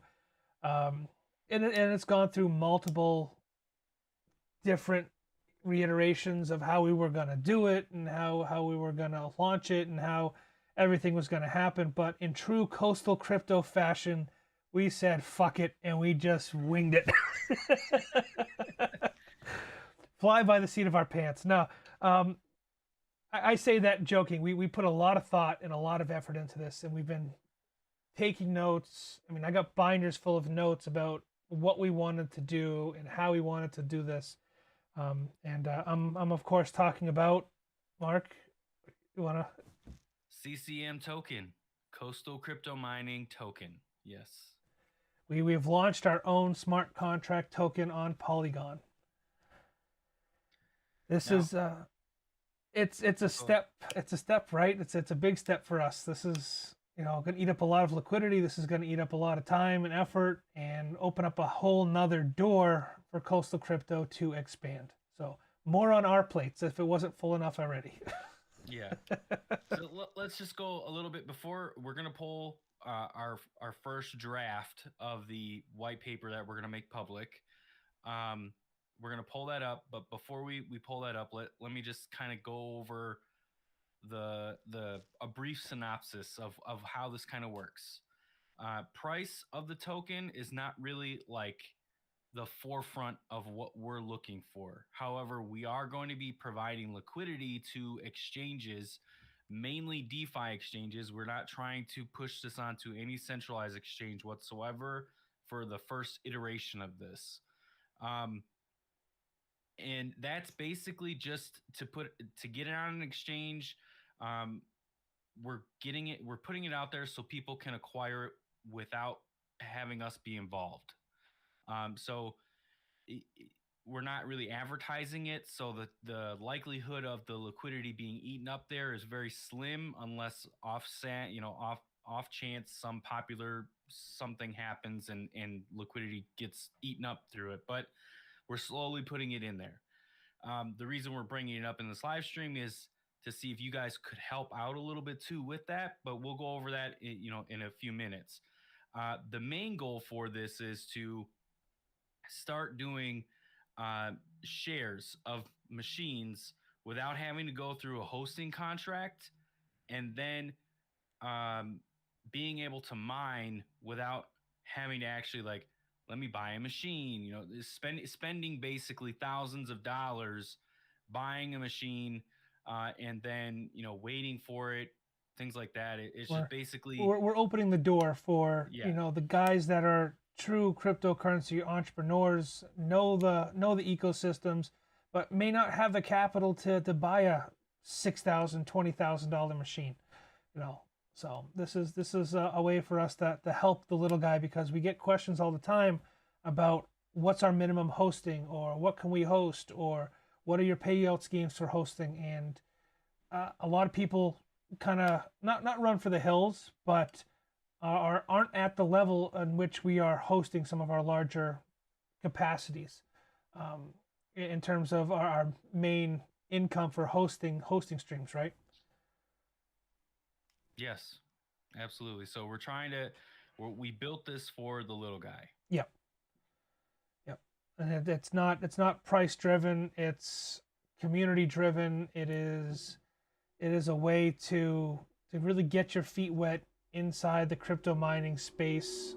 And it's gone through multiple different reiterations of how we were going to do it and how we were going to launch it and how everything was going to happen. But in true coastal crypto fashion, we said, fuck it, and we just winged it. Fly by the seat of our pants. No, I say that joking. We put a lot of thought and a lot of effort into this, and we've been taking notes. I mean, I got binders full of notes about what we wanted to do and how we wanted to do this. And I'm of course talking about, Mark, you wanna? CCM token, coastal crypto mining token. Yes. We've launched our own smart contract token on Polygon. This is it's a step. It's a step, right? It's a big step for us. This is going to eat up a lot of liquidity. This is going to eat up a lot of time and effort and open up a whole nother door for coastal crypto to expand. So more on our plates if it wasn't full enough already. Yeah. So let's just go a little bit before we're gonna pull our first draft of the white paper that we're gonna make public. Um, we're gonna pull that up, but before we pull that up, let me just kind of go over a brief synopsis of how this kind of works. Price of the token is not really like the forefront of what we're looking for. However, we are going to be providing liquidity to exchanges, mainly DeFi exchanges. We're not trying to push this onto any centralized exchange whatsoever for the first iteration of this. And that's basically just to get it on an exchange. Um, we're putting it out there so people can acquire it without having us be involved. So we're not really advertising it, so the likelihood of the liquidity being eaten up there is very slim, unless off chance some popular something happens and liquidity gets eaten up through it. But we're slowly putting it in there. The reason we're bringing it up in this live stream is to see if you guys could help out a little bit too with that, but we'll go over that in a few minutes. The main goal for this is to start doing shares of machines without having to go through a hosting contract, and then being able to mine without having to actually, like, let me buy a machine, spending basically thousands of dollars buying a machine, and then waiting for it, things like that. It's We're, just basically, we're opening the door for yeah, the guys that are true cryptocurrency entrepreneurs, know the ecosystems, but may not have the capital to buy a $6,000, $20,000 machine. So this is a way for us to help the little guy, because we get questions all the time about what's our minimum hosting, or what can we host, or what are your payout schemes for hosting. And a lot of people kind of not run for the hills, but aren't at the level in which we are hosting some of our larger capacities, in terms of our main income for hosting streams, right? yes, absolutely. So we built this for the little guy. Yep. Yep. And it's not price driven. It's community driven. It is a way to really get your feet wet inside the crypto mining space,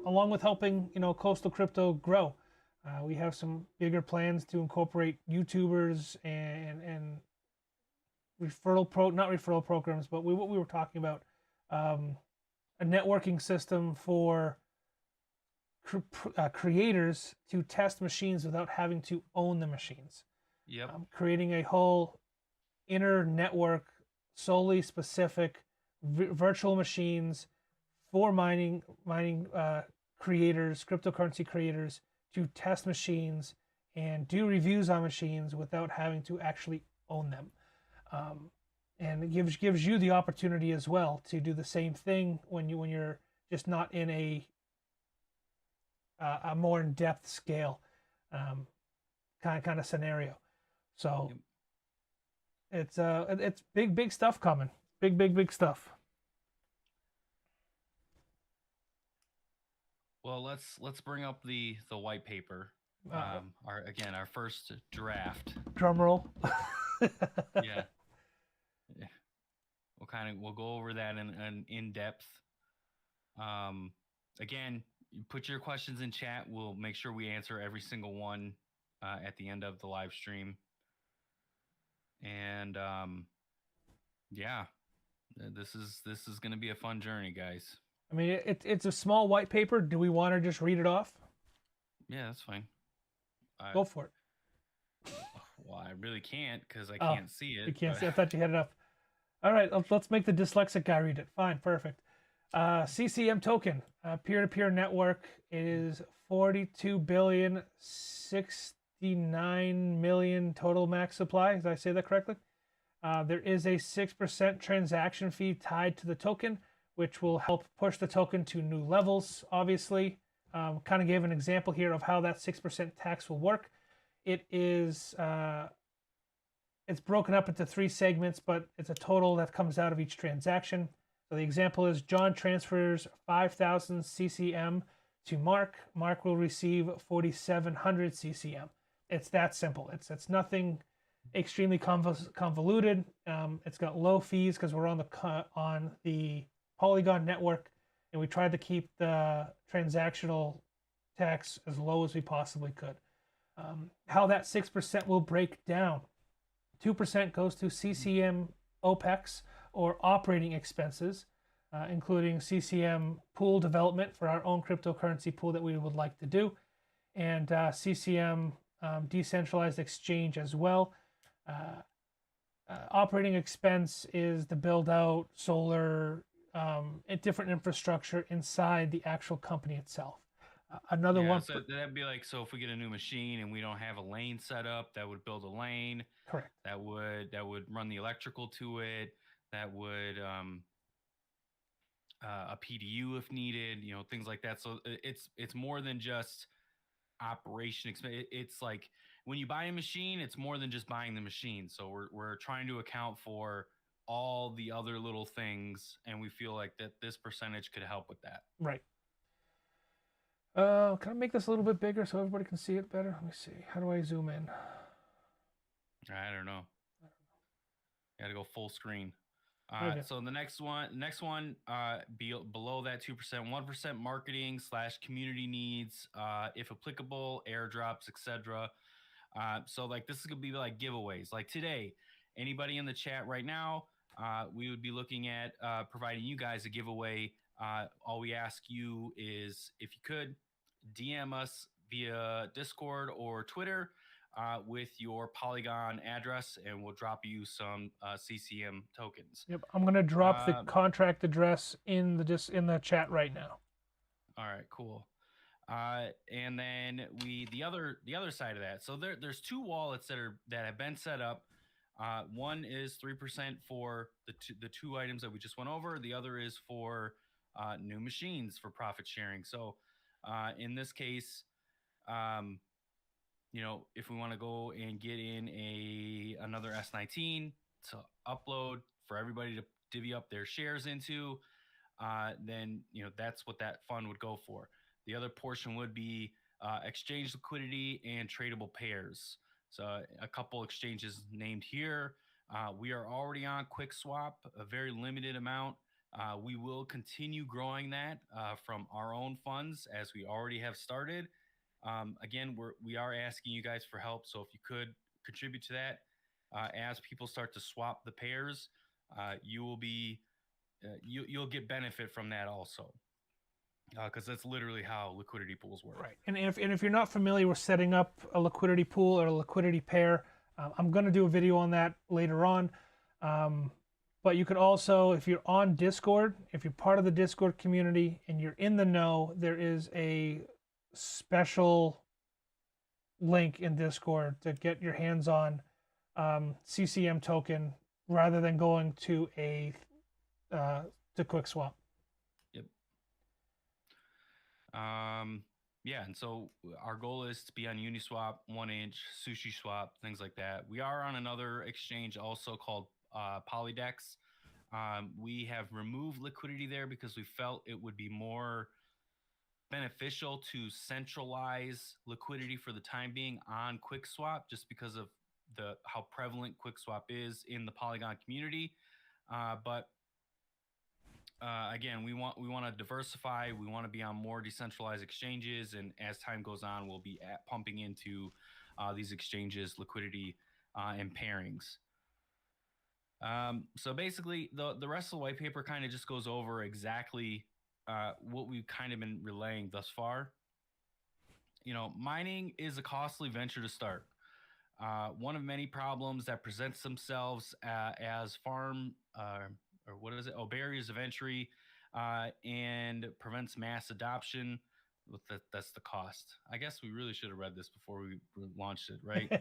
along with helping coastal crypto grow. We have some bigger plans to incorporate YouTubers and not referral programs, but what we were talking about, a networking system for creators to test machines without having to own the machines. Yep. Creating a whole inner network solely specific virtual machines for mining creators, cryptocurrency creators, to test machines and do reviews on machines without having to actually own them. And it gives you the opportunity as well to do the same thing when you're just not in a more in-depth scale kind of scenario. So yep. It's big stuff coming. Big stuff. Well, let's bring up the white paper. Our first draft. Drum roll. Yeah. We'll go over that in depth. Again, you put your questions in chat. We'll make sure we answer every single one at the end of the live stream. And yeah, this is going to be a fun journey, guys. I mean, it's a small white paper. Do we want to just read it off? Yeah, that's fine. Go for it. Well, I really can't because I can't see it. You can't see. I thought you had it up. All right, let's make the dyslexic guy read it. Fine, perfect. CCM token, peer-to-peer network, is 42,069,000,000 total max supply. Did I say that correctly? There is a 6% transaction fee tied to the token, which will help push the token to new levels, obviously. Kind of gave an example here of how that 6% tax will work. it is it's broken up into 3 segments, but it's a total that comes out of each transaction. So the example is John transfers 5,000 CCM to Mark. Mark will receive 4,700 CCM. It's that simple. It's nothing extremely convoluted. It's got low fees because we're on the Polygon network, and we tried to keep the transactional tax as low as we possibly could. How that 6% will break down: 2% goes to CCM OPEX, or operating expenses, including CCM pool development for our own cryptocurrency pool that we would like to do, and CCM decentralized exchange as well. Operating expense is the build out solar, different infrastructure inside the actual company itself. Another Yeah, one. so that'd be like, so if we get a new machine and we don't have a lane set up, that would build a lane. Correct. That would run the electrical to it. That would a PDU if needed. You know, things like that. So it's more than just operation expense. It's like when you buy a machine, it's more than just buying the machine. So we're trying to account for all the other little things, and we feel like that this percentage could help with that. Right. Can I make this a little bit bigger so everybody can see it better? Let me see. How do I zoom in? I don't know. Got to go full screen. Okay. So the next one, below that 2%, 1% marketing / community needs, if applicable, airdrops, etc. So like this is gonna be like giveaways. Like today, anybody in the chat right now, we would be looking at providing you guys a giveaway. All we ask you is, if you could, DM us via Discord or Twitter with your Polygon address, and we'll drop you some CCM tokens. Yep. I'm gonna drop the contract address in the chat right now. All right, cool. And then the other side of that. So there's 2 wallets that have been set up. One is 3% for the two items that we just went over. The other is for new machines for profit sharing. So in this case, you know, if we want to go and get in another S19 to upload for everybody to divvy up their shares into, then you know that's what that fund would go for. The other portion would be exchange liquidity and tradable pairs. So a couple exchanges named here. We are already on QuickSwap, a very limited amount. We will continue growing that from our own funds, as we already have started. Again, we are asking you guys for help. So if you could contribute to that, as people start to swap the pairs, you will be you'll get benefit from that also, because that's literally how liquidity pools work. Right. And if you're not familiar with setting up a liquidity pool or a liquidity pair, I'm going to do a video on that later on. But you could also, if you're on Discord, if you're part of the Discord community and you're in the know, there is a special link in Discord to get your hands on CCM token rather than going to QuickSwap. Yep. Yeah, and so our goal is to be on Uniswap, 1inch, Sushi Swap, things like that. We are on another exchange also called Polydex. We have removed liquidity there because we felt it would be more beneficial to centralize liquidity for the time being on QuickSwap, just because of how prevalent QuickSwap is in the Polygon community. But again, we want to diversify. We want to be on more decentralized exchanges, and as time goes on, we'll be pumping into these exchanges liquidity and pairings. So basically, the rest of the white paper kind of just goes over exactly what we've kind of been relaying thus far. You know, mining is a costly venture to start. One of many problems that presents themselves as farm or what is it? Oh, barriers of entry and prevents mass adoption. That's the cost. I guess we really should have read this before we launched it, right?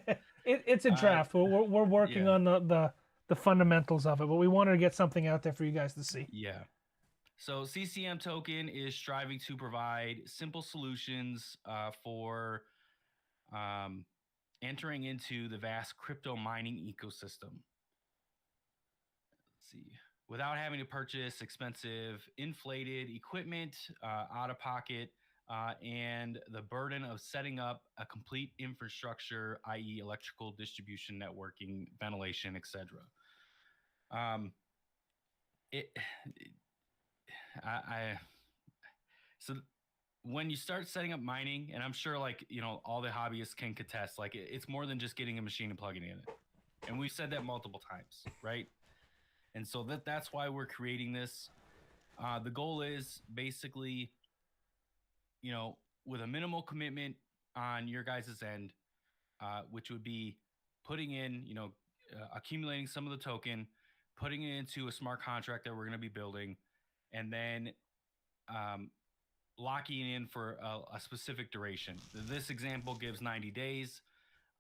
It's a draft. We're working on the fundamentals of it, but we wanted to get something out there for you guys to see. Yeah. So CCM token is striving to provide simple solutions for entering into the vast crypto mining ecosystem. Let's see. Without having to purchase expensive, inflated equipment out of pocket, and the burden of setting up a complete infrastructure, i.e., electrical distribution, networking, ventilation, etc. It, I so when you start setting up mining, and I'm sure like all the hobbyists can contest, like it's more than just getting a machine and plugging it in, and we've said that multiple times, right? And so that's why we're creating this. The goal is basically, with a minimal commitment on your guys' end, which would be putting in, accumulating some of the token, putting it into a smart contract that we're going to be building, and then locking in for a specific duration. This example gives 90 days.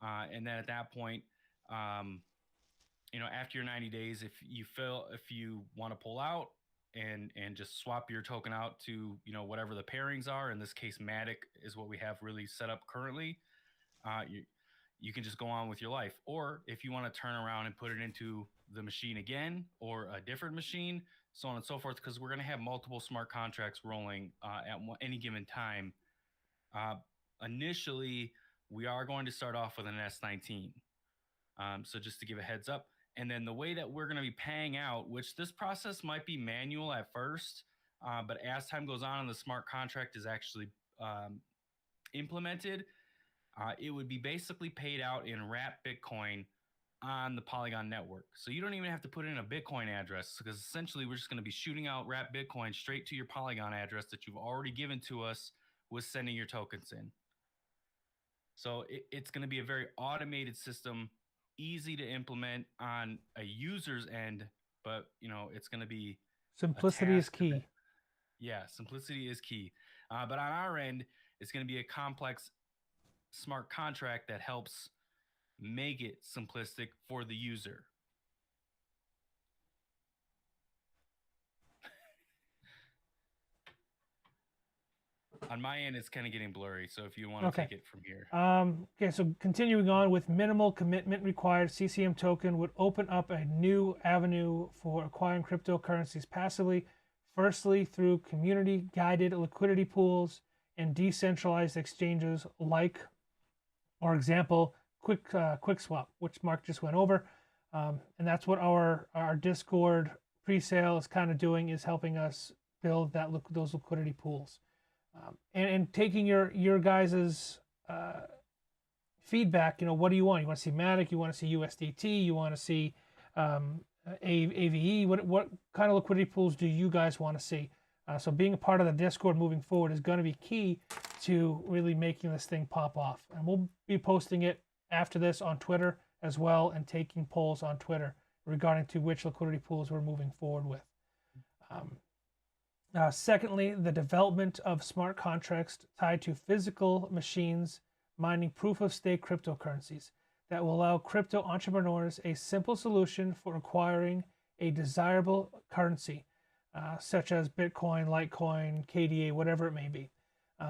And then at that point, after your 90 days, if you want to pull out and just swap your token out to, whatever the pairings are, in this case, MATIC is what we have really set up currently. You can just go on with your life. Or if you want to turn around and put it into the machine again or a different machine, so on and so forth, because we're going to have multiple smart contracts rolling at any given time. Initially, we are going to start off with an S19. So just to give a heads up. And then the way that we're going to be paying out, which this process might be manual at first, but as time goes on and the smart contract is actually implemented, it would be basically paid out in wrapped Bitcoin on the Polygon network. So you don't even have to put in a Bitcoin address, because essentially we're just going to be shooting out wrapped Bitcoin straight to your Polygon address that you've already given to us with sending your tokens in. So it's going to be a very automated system, easy to implement on a user's end, but it's going to be Simplicity is key. Yeah, simplicity is key. But on our end, it's going to be a complex smart contract that helps make it simplistic for the user. On my end, it's kind of getting blurry, so if you want to take it from here. Okay, so continuing on, with minimal commitment required, CCM token would open up a new avenue for acquiring cryptocurrencies passively, firstly through community-guided liquidity pools and decentralized exchanges like, for example, QuickSwap, which Mark just went over. And that's what our Discord presale is kind of doing, is helping us build those liquidity pools. And taking your guys's feedback, what do you want? You want to see MATIC? You want to see USDT? You want to see AVE? What kind of liquidity pools do you guys want to see? So being a part of the Discord moving forward is going to be key to really making this thing pop off. And we'll be posting it after this on Twitter as well, and taking polls on Twitter regarding to which liquidity pools we're moving forward with. Secondly, the development of smart contracts tied to physical machines mining proof-of-stake cryptocurrencies that will allow crypto entrepreneurs a simple solution for acquiring a desirable currency, such as Bitcoin, Litecoin, KDA, whatever it may be.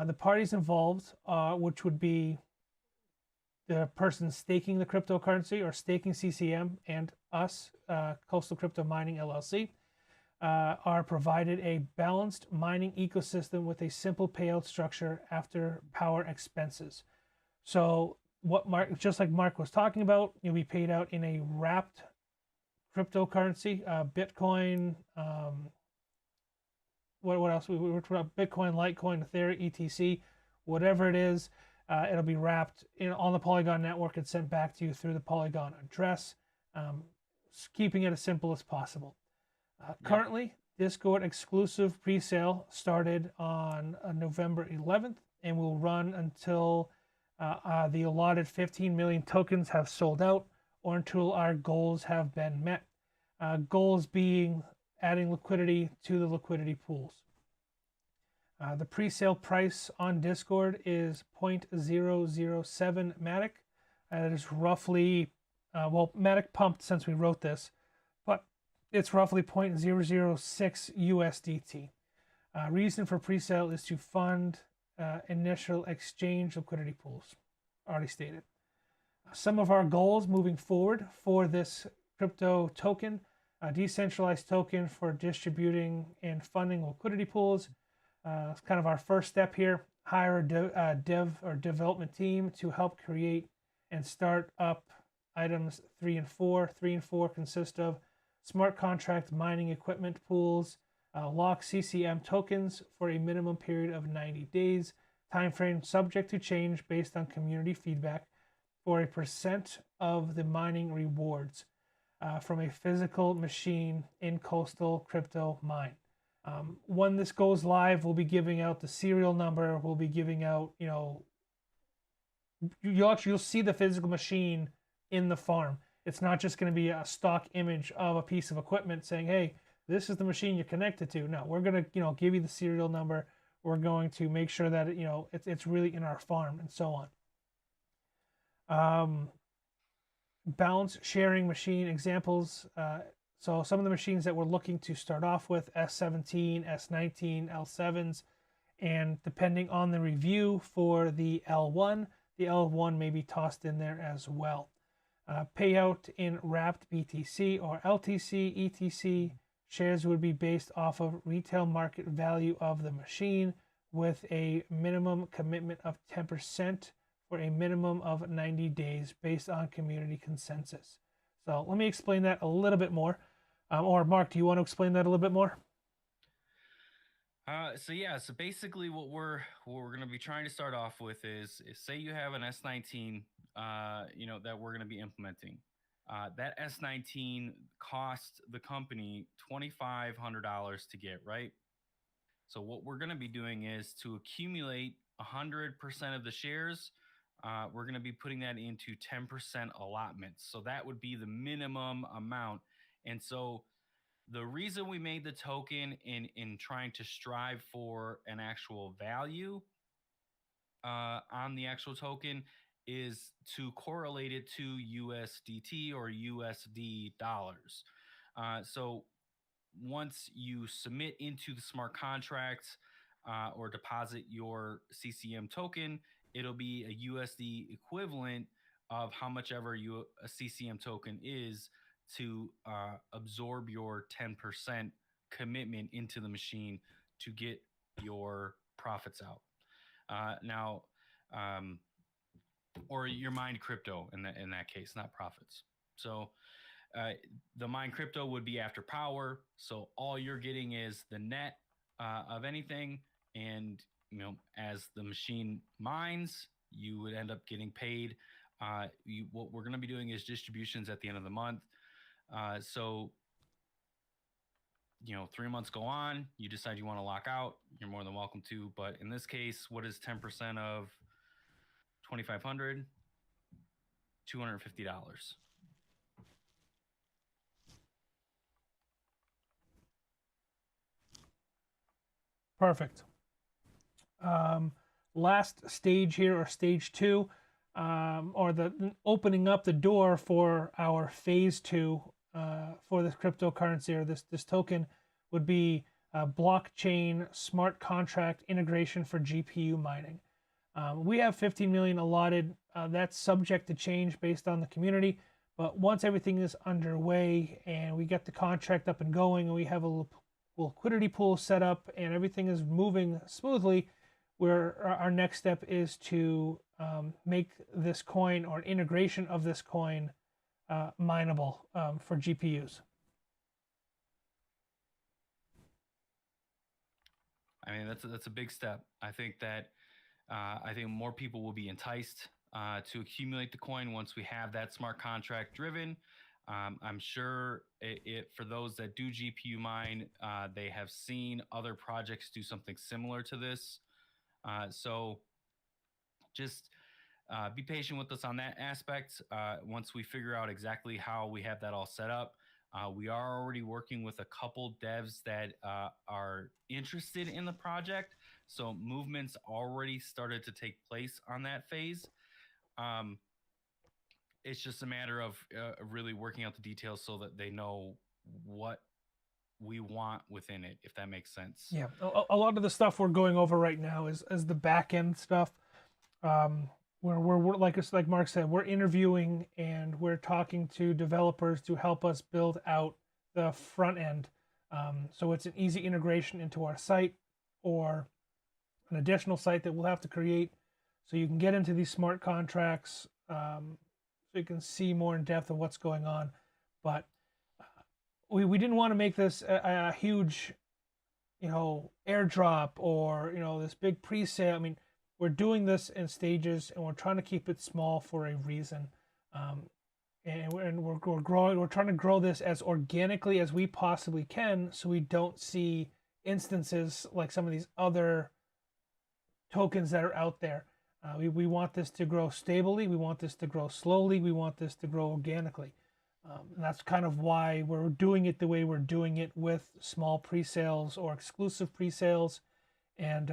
The parties involved, which would be the person staking the cryptocurrency or staking CCM, and us, Coastal Crypto Mining LLC, are provided a balanced mining ecosystem with a simple payout structure after power expenses. So just like Mark was talking about, you'll be paid out in a wrapped cryptocurrency, Bitcoin, what else? We were talking about Bitcoin, Litecoin, Ethereum, ETC, whatever it is. It'll be wrapped on the Polygon network and sent back to you through the Polygon address, keeping it as simple as possible. Currently, Discord exclusive presale started on November 11th and will run until the allotted 15 million tokens have sold out, or until our goals have been met. Goals being adding liquidity to the liquidity pools. The presale price on Discord is 0.007 MATIC. That is roughly, MATIC pumped since we wrote this, but it's roughly 0.006 USDT. Reason for presale is to fund initial exchange liquidity pools, already stated. Some of our goals moving forward for this crypto token, a decentralized token for distributing and funding liquidity pools. It's kind of our first step here. Hire a dev or development team to help create and start up items 3 and 4. 3 and 4 consist of smart contract mining equipment pools, lock CCM tokens for a minimum period of 90 days, time frame subject to change based on community feedback, for a percent of the mining rewards from a physical machine in coastal crypto mine. When this goes live, we'll be giving out the serial number. We'll be giving out, you'll see the physical machine in the farm. It's not just going to be a stock image of a piece of equipment saying, "Hey, this is the machine you're connected to." No, we're going to, give you the serial number. We're going to make sure that it's really in our farm and so on. Balance sharing machine examples. So some of the machines that we're looking to start off with: S17, S19, L7s, and depending on the review for the L1 may be tossed in there as well. Payout in wrapped BTC or LTC, ETC. Shares would be based off of retail market value of the machine with a minimum commitment of 10% for a minimum of 90 days based on community consensus. So let me explain that a little bit more. Or Mark, do you want to explain that a little bit more? So basically what we're going to be trying to start off with is say you have an S19, that we're going to be implementing. That S19 cost the company $2,500 to get, right? So what we're going to be doing is to accumulate 100% of the shares. We're going to be putting that into 10% allotments. So that would be the minimum amount. And so the reason we made the token in trying to strive for an actual value on the actual token is to correlate it to USDT or USD dollars. So once you submit into the smart contracts or deposit your CCM token, it'll be a USD equivalent of how much ever a CCM token is to absorb your 10% commitment into the machine to get your profits out. Now, or your mined crypto in that case, not profits. So the mine crypto would be after power. So all you're getting is the net of anything. And, as the machine mines, you would end up getting paid. What we're going to be doing is distributions at the end of the month. So 3 months go on, you decide you want to lock out, you're more than welcome to. But in this case, what is 10% of 2,500? $250. Perfect. Last stage here, or stage 2, or the opening up the door for our phase 2 for this cryptocurrency or this token would be blockchain smart contract integration for GPU mining. We have 15 million allotted. That's subject to change based on the community. But once everything is underway and we get the contract up and going and we have a liquidity pool set up and everything is moving smoothly, where our next step is to make this coin, or an integration of this coin, mineable for GPUs. I mean, that's a big step. I think more people will be enticed to accumulate the coin once we have that smart contract driven. I'm sure for those that do GPU mine, they have seen other projects do something similar to this. So just be patient with us on that aspect. Once we figure out exactly how we have that all set up, we are already working with a couple devs that are interested in the project. So movements already started to take place on that phase. It's just a matter of really working out the details so that they know what we want within it, if that makes sense. Yeah, a lot of the stuff we're going over right now is the back end stuff. we're like Mark said, we're interviewing and we're talking to developers to help us build out the front end. So it's an easy integration into our site or an additional site that we'll have to create, so you can get into these smart contracts, so you can see more in depth of what's going on. But we didn't want to make this a huge, airdrop or this big pre-sale. I mean, we're doing this in stages and we're trying to keep it small for a reason. And we're growing. We're trying to grow this as organically as we possibly can, so we don't see instances like some of these other tokens that are out there. We want this to grow stably. We want this to grow slowly. We want this to grow organically. And that's kind of why we're doing it the way we're doing it, with small pre-sales or exclusive pre-sales, and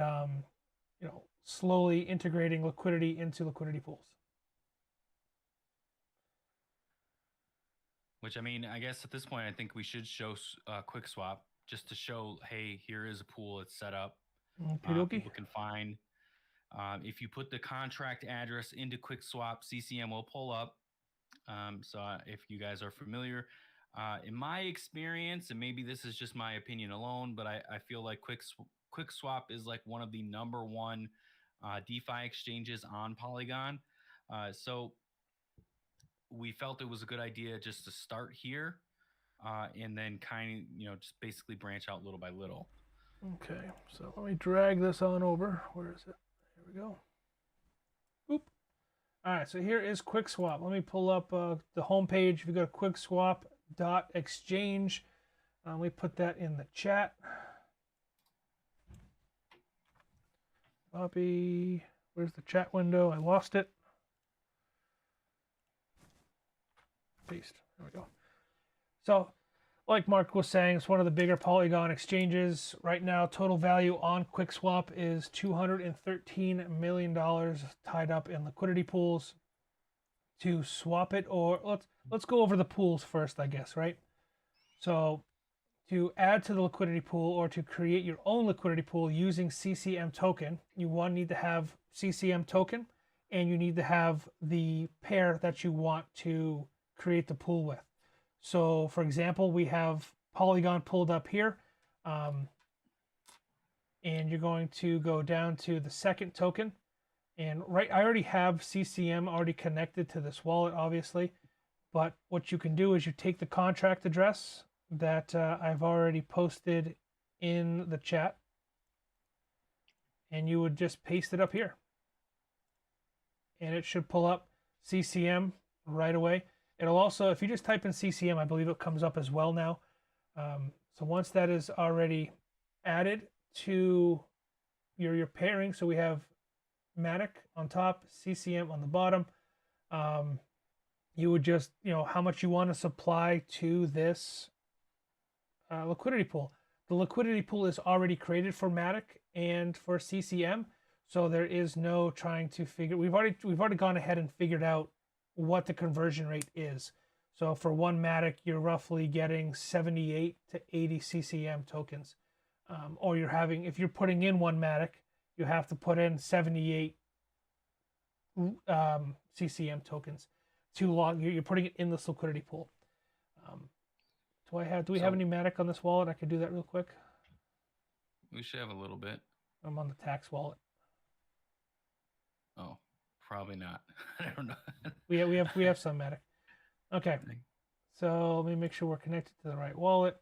slowly integrating liquidity into liquidity pools. Which, I mean, I guess at this point, I think we should show Quick Swap just to show, hey, here is a pool. It's set up. People can find. If you put the contract address into Quick Swap, CCM will pull up. So if you guys are familiar, in my experience, and maybe this is just my opinion alone, but I feel like Quick Swap is like one of the #1 DeFi exchanges on Polygon. So we felt it was a good idea just to start here, and then kind of, just basically branch out little by little. Okay, so let me drag this on over. Where is it? Here we go. Oop. All right, so here is QuickSwap. Let me pull up the home page. If you go to quickswap.exchange, let me put that in the chat. Copy. Where's the chat window? I lost it. Paste. There we go. So, like Mark was saying, it's one of the bigger Polygon exchanges. Right now, total value on QuickSwap is $213 million tied up in liquidity pools. To swap it, or let's go over the pools first, I guess, right? So, to add to the liquidity pool or to create your own liquidity pool using CCM token, you need to have CCM token, and you need to have the pair that you want to create the pool with. So, for example, we have Polygon pulled up here, and you're going to go down to the second token, and I already have CCM already connected to this wallet, obviously, but what you can do is you take the contract address that I've already posted in the chat, and you would just paste it up here, and it should pull up CCM right away. It'll also, if you just type in CCM, I believe it comes up as well now. So once that is already added to your pairing, so we have MATIC on top, CCM on the bottom, you would just, how much you want to supply to this liquidity pool. The liquidity pool is already created for MATIC and for CCM, so there is no trying to figure. We've already gone ahead and figured out what the conversion rate is. So for one MATIC, you're roughly getting 78 to 80 CCM tokens, or if you're putting in one MATIC, you have to put in 78 CCM tokens. Too long. You're putting it in this liquidity pool. Do we have any MATIC on this wallet? I could do that real quick. We should have a little bit. I'm on the tax wallet. Oh, probably not. I don't know. we have some MATIC. Okay. So let me make sure we're connected to the right wallet.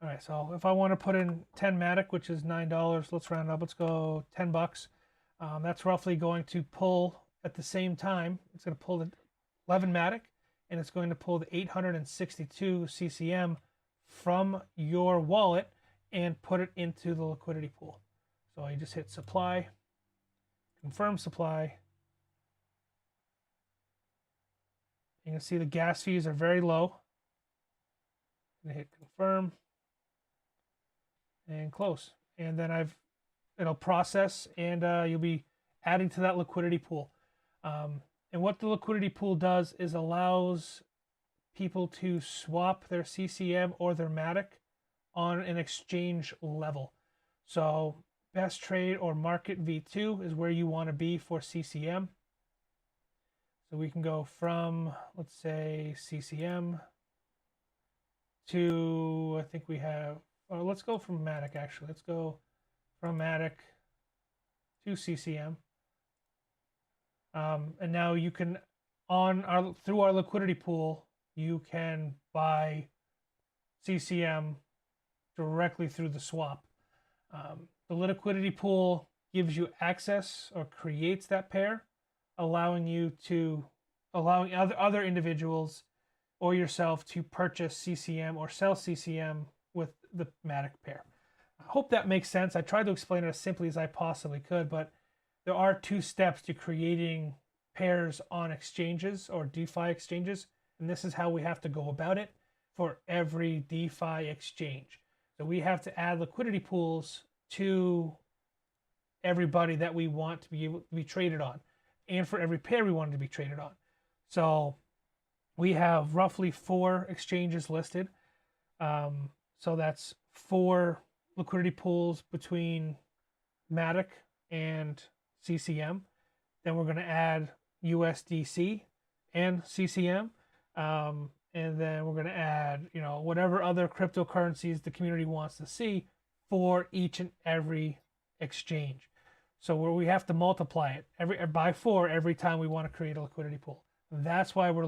All right, so if I want to put in 10 MATIC, which is $9, let's round up. Let's go $10. That's roughly going to pull at the same time. It's going to pull the 11 MATIC, and it's going to pull the 862 CCM from your wallet and put it into the liquidity pool. So I just hit supply, confirm supply. You can see the gas fees are very low. I'm going to hit confirm and close, and then it'll process, and you'll be adding to that liquidity pool. And what the liquidity pool does is allows people to swap their CCM or their MATIC on an exchange level. So best trade or market V2 is where you want to be for CCM. So we can go from, let's say, CCM to, I think we have, let's go from MATIC actually. Let's go from MATIC to CCM. And now you can, through our liquidity pool, you can buy CCM directly through the swap. The liquidity pool gives you access or creates that pair, allowing other individuals or yourself to purchase CCM or sell CCM with the MATIC pair. I hope that makes sense. I tried to explain it as simply as I possibly could, but there are 2 steps to creating pairs on exchanges or DeFi exchanges, and this is how we have to go about it for every DeFi exchange. So we have to add liquidity pools to everybody that we want to be able to be traded on, and for every pair we want to be traded on. So we have roughly 4 exchanges listed. So that's 4 liquidity pools between MATIC and CCM. Then we're going to add USDC and CCM. And then we're going to add, whatever other cryptocurrencies the community wants to see for each and every exchange. So where we have to multiply it by 4 every time we want to create a liquidity pool. That's why we're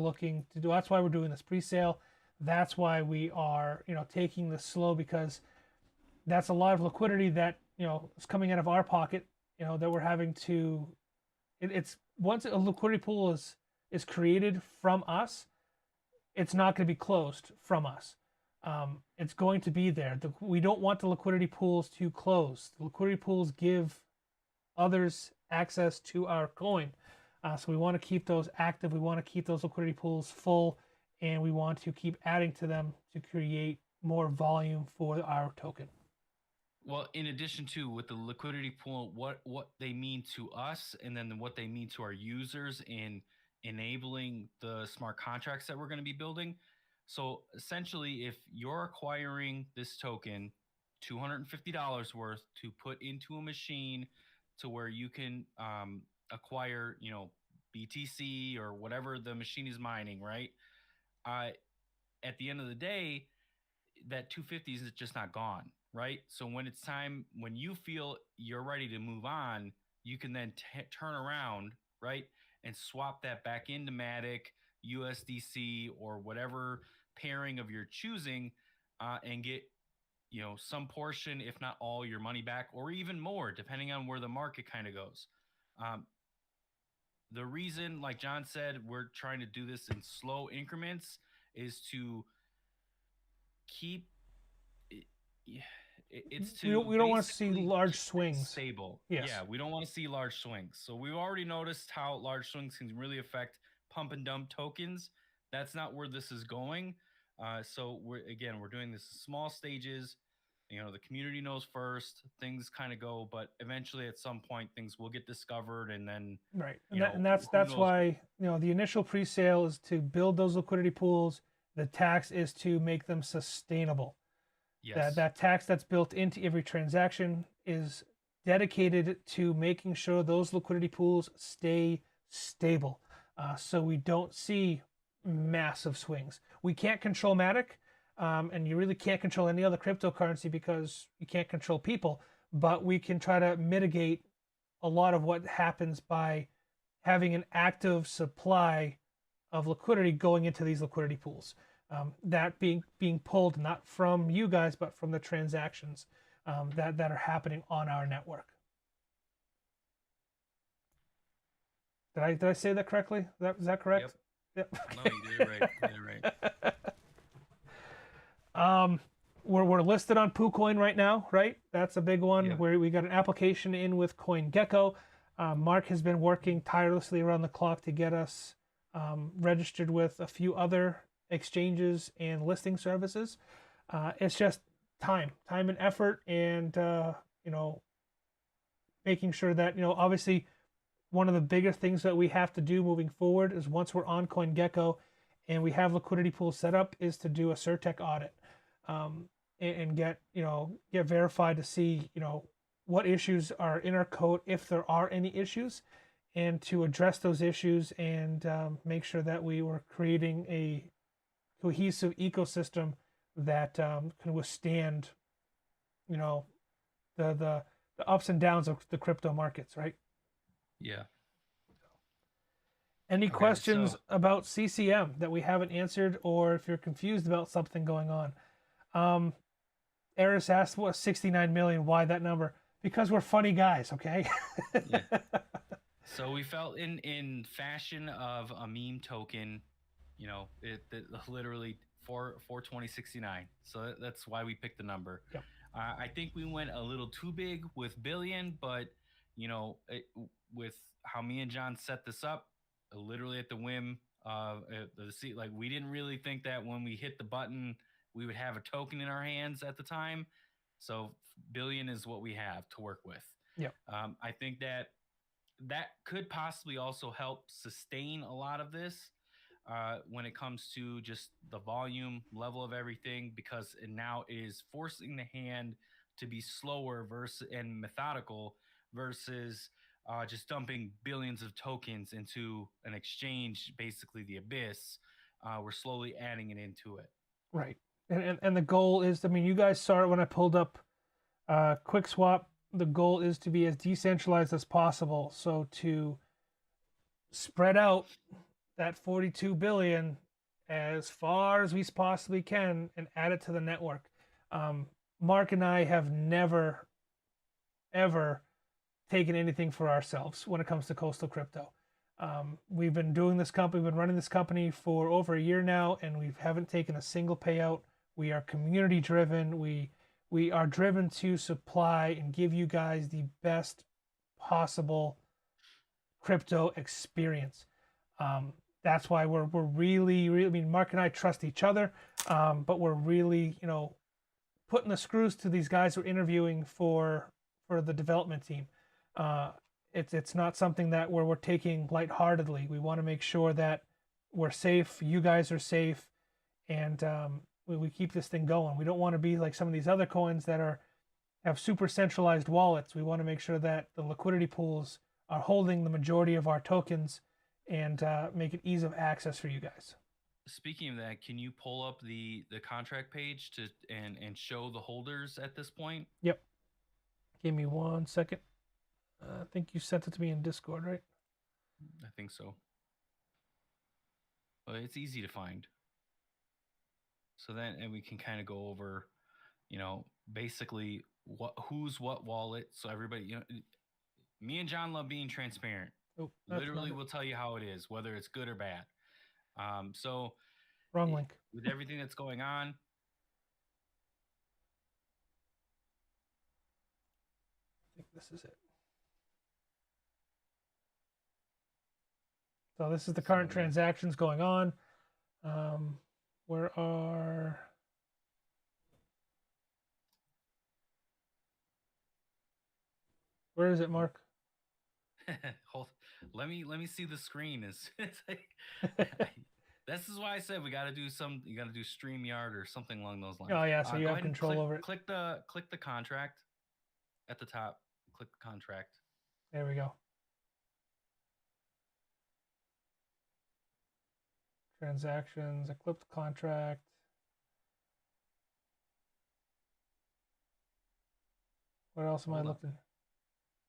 that's why we're doing this pre-sale. That's why we are, taking this slow, because that's a lot of liquidity that, is coming out of our pocket, that we're having to, it's once a liquidity pool is created from us, it's not going to be closed from us. It's going to be there. We don't want the liquidity pools to close. The liquidity pools give others access to our coin. So we want to keep those active. We want to keep those liquidity pools full, and we want to keep adding to them to create more volume for our token. Well, in addition to with the liquidity pool, what they mean to us, and then what they mean to our users in enabling the smart contracts that we're going to be building. So essentially, if you're acquiring this token, $250 worth to put into a machine to where you can acquire, BTC or whatever the machine is mining, right? At the end of the day, that 250 is just not gone, right? So when it's time, when you feel you're ready to move on, you can then turn around, right, and swap that back into MATIC, USDC, or whatever pairing of your choosing, and get some portion, if not all, your money back, or even more, depending on where the market kind of goes. The reason, like John said, we're trying to do this in slow increments is to keep we don't want to see large swings. Stable. Yes. Yeah, we don't want to see large swings. So we've already noticed how large swings can really affect pump and dump tokens. That's not where this is going. So we're doing this in small stages. The community knows first, things kind of go, but eventually at some point things will get discovered, and then right. And that's why the initial pre-sale is to build those liquidity pools. The tax is to make them sustainable. Yes. That tax that's built into every transaction is dedicated to making sure those liquidity pools stay stable, so we don't see massive swings. We can't control MATIC, and you really can't control any other cryptocurrency because you can't control people, but we can try to mitigate a lot of what happens by having an active supply of liquidity going into these liquidity pools. That being pulled not from you guys, but from the transactions that are happening on our network. Did I say that correctly? Is that correct? Yep. No, you did it right. You did it right. We're listed on PooCoin right now, right? That's a big one. Yep. Where we got an application in with CoinGecko. Mark has been working tirelessly around the clock to get us registered with a few other exchanges and listing services. It's just time and effort, and making sure that obviously one of the biggest things that we have to do moving forward is once we're on CoinGecko and we have liquidity pools set up is to do a CertTech audit, and get verified to see what issues are in our code, if there are any issues, and to address those issues and make sure that we were creating a cohesive ecosystem that can withstand, you know, the ups and downs of the crypto markets, right? Yeah. Any Okay, questions so about CCM that we haven't answered, or if you're confused about something going on? Eris asked, "What 69 million? Why that number?" Because we're funny guys, okay? yeah. So we felt in fashion of a meme token, you know, it literally 42069. So that's why we picked the number. Yep. I think we went a little too big with billion, but you know, with how me and John set this up, literally at the whim of the seat, like we didn't really think that when we hit the button, we would have a token in our hands at the time. So billion is what we have to work with. Yep. I think that could possibly also help sustain a lot of this when it comes to just the volume level of everything, because it now is forcing the hand to be slower versus and methodical versus just dumping billions of tokens into an exchange, basically the abyss. We're slowly adding it into it. Right. And the goal is, I mean, you guys saw it when I pulled up QuickSwap. The goal is to be as decentralized as possible. So to spread out that 42 billion as far as we possibly can and add it to the network. Mark and I have never, ever taken anything for ourselves when it comes to coastal crypto. We've been doing this company, we've been running this company for over a year now, and we haven't taken a single payout. We are community driven. We are driven to supply and give you guys the best possible crypto experience. That's why we're really, really. I mean, Mark and I trust each other, but we're really, you know, putting the screws to these guys we're interviewing for the development team. It's not something that we're taking lightheartedly. We want to make sure that we're safe, you guys are safe, and we keep this thing going. We don't want to be like some of these other coins that have super centralized wallets. We want to make sure that the liquidity pools are holding the majority of our tokens and make it ease of access for you guys. Speaking of that, can you pull up the contract page to and show the holders at this point? Yep. Give me 1 second. I think you sent it to me in Discord, right? I think so. But it's easy to find. So then, and we can kind of go over, you know, basically who's what wallet. So everybody, you know, me and John love being transparent. Oh, Literally, we'll tell you how it is, whether it's good or bad. So wrong link. With everything that's going on, I think this is it. So this is the current transactions going on. Where is it, Mark? Hold, let me see the screen. It's like, this is why I said we got to do you got to do StreamYard or something along those lines. Oh yeah, so you have control over it. Click the contract at the top. Click the contract. There we go. Transactions, Eclipse contract. What else am I looking?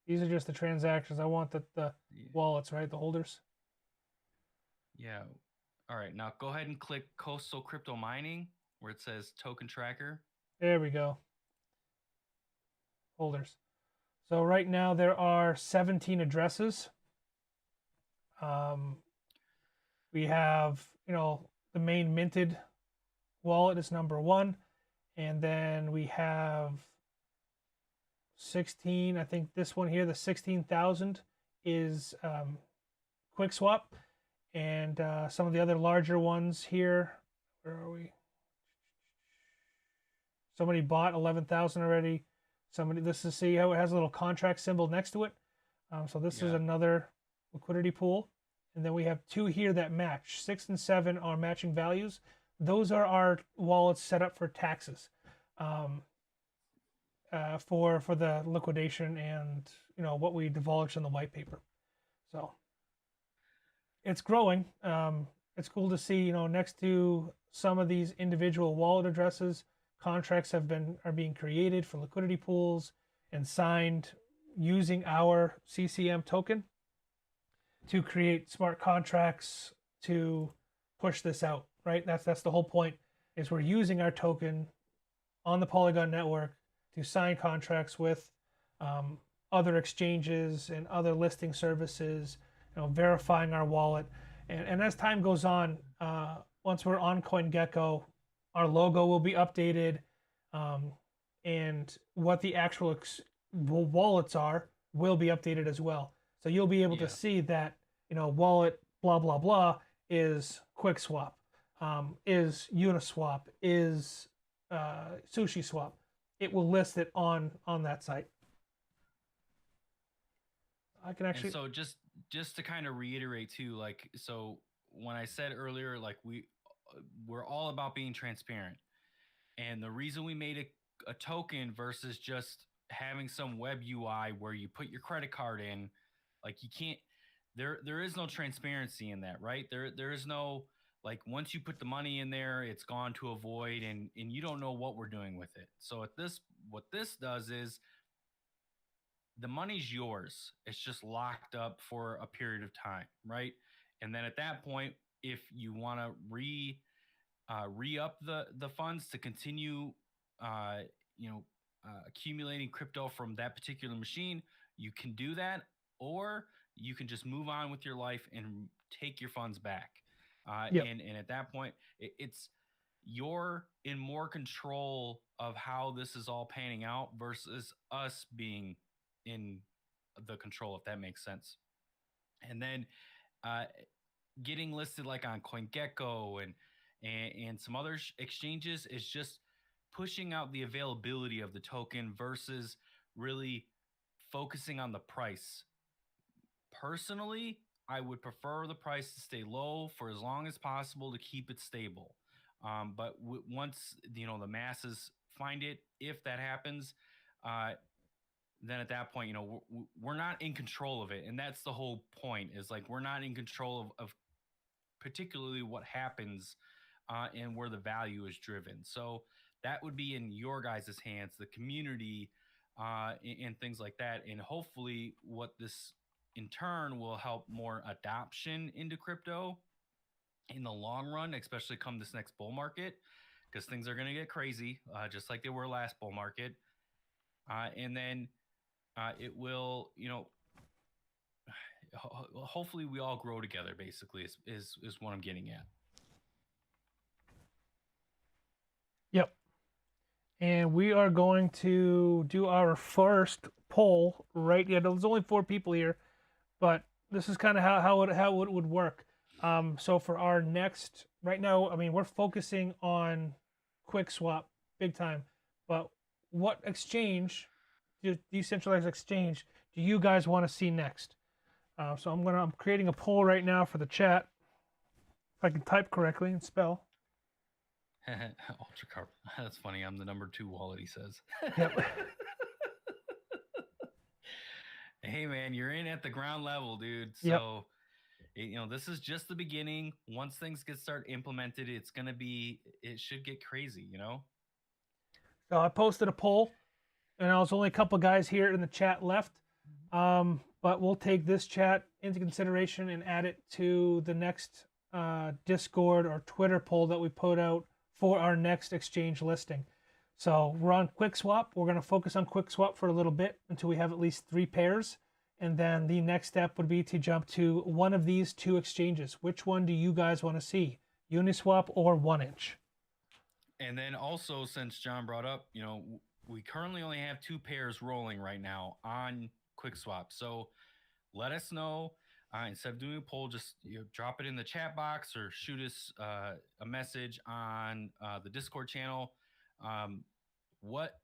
These are just the transactions. I want the wallets, right? The holders. Yeah. All right. Now go ahead and click Coastal Crypto Mining where it says Token Tracker. There we go. Holders. So right now there are 17 addresses. We have, you know, the main minted wallet is number 1, and then we have 16. I think this one here, the 16,000, is QuickSwap, and some of the other larger ones here. Where are we? Somebody bought 11,000 already. Somebody, this is, see how it has a little contract symbol next to it. So this is another liquidity pool. And then we have 2 here that match. 6 and 7 are matching values. Those are our wallets set up for taxes. for the liquidation and what we divulged in the white paper. So it's growing. It's cool to see, next to some of these individual wallet addresses, contracts are being created for liquidity pools and signed using our CCM token to create smart contracts to push this out. Right? That's the whole point. Is we're using our token on the Polygon network to sign contracts with other exchanges and other listing services, verifying our wallet. And as time goes on, once we're on CoinGecko, our logo will be updated, and what the actual wallets are will be updated as well. So you'll be able to see that, wallet blah blah blah is QuickSwap, is Uniswap, is SushiSwap. It will list it on that site. I can actually. And so just to kind of reiterate too, like, so when I said earlier, like we're all about being transparent, and the reason we made a token versus just having some web UI where you put your credit card in, like you can't. There is no transparency in that, right? There is no, like, once you put the money in there, it's gone to a void, and you don't know what we're doing with it. So what this does is the money's yours. It's just locked up for a period of time, right? And then at that point, if you want to re-up the funds to continue, uh, accumulating crypto from that particular machine, you can do that, or you can just move on with your life and take your funds back. Yep. And at that point, it's you're in more control of how this is all panning out versus us being in the control, if that makes sense. And then uh, getting listed like on CoinGecko and some other exchanges is just pushing out the availability of the token versus really focusing on the price. Personally, I would prefer the price to stay low for as long as possible to keep it stable. But once the masses find it, if that happens, uh, then at that point, we're not in control of it, and that's the whole point. Is like we're not in control of particularly what happens and where the value is driven. So that would be in your guys' hands, the community, and things like that. And hopefully, what this in turn will help more adoption into crypto in the long run, especially come this next bull market, because things are going to get crazy, just like they were last bull market. And then it will, hopefully we all grow together, basically, is what I'm getting at. Yep. And we are going to do our first poll right. Yeah, there's only 4 people here, but this is kind of how it would work. So for our next, right now, I mean, we're focusing on QuickSwap big time, but what exchange, decentralized exchange, do you guys want to see next? So I'm creating a poll right now for the chat. If I can type correctly and spell. Ultra carb. That's funny. I'm the number 2 wallet, he says. Yep. Hey man, you're in at the ground level, dude. Yep. So this is just the beginning. Once things start implemented, it should get crazy. So I posted a poll, and there was only a couple guys here in the chat left. But we'll take this chat into consideration and add it to the next Discord or Twitter poll that we put out for our next exchange listing. So we're on QuickSwap. We're going to focus on QuickSwap for a little bit until we have at least 3 pairs. And then the next step would be to jump to one of these 2 exchanges. Which one do you guys want to see? Uniswap or 1inch? And then also, since John brought up, we currently only have 2 pairs rolling right now on QuickSwap. So let us know. Instead of doing a poll, just drop it in the chat box or shoot us a message on the Discord channel. What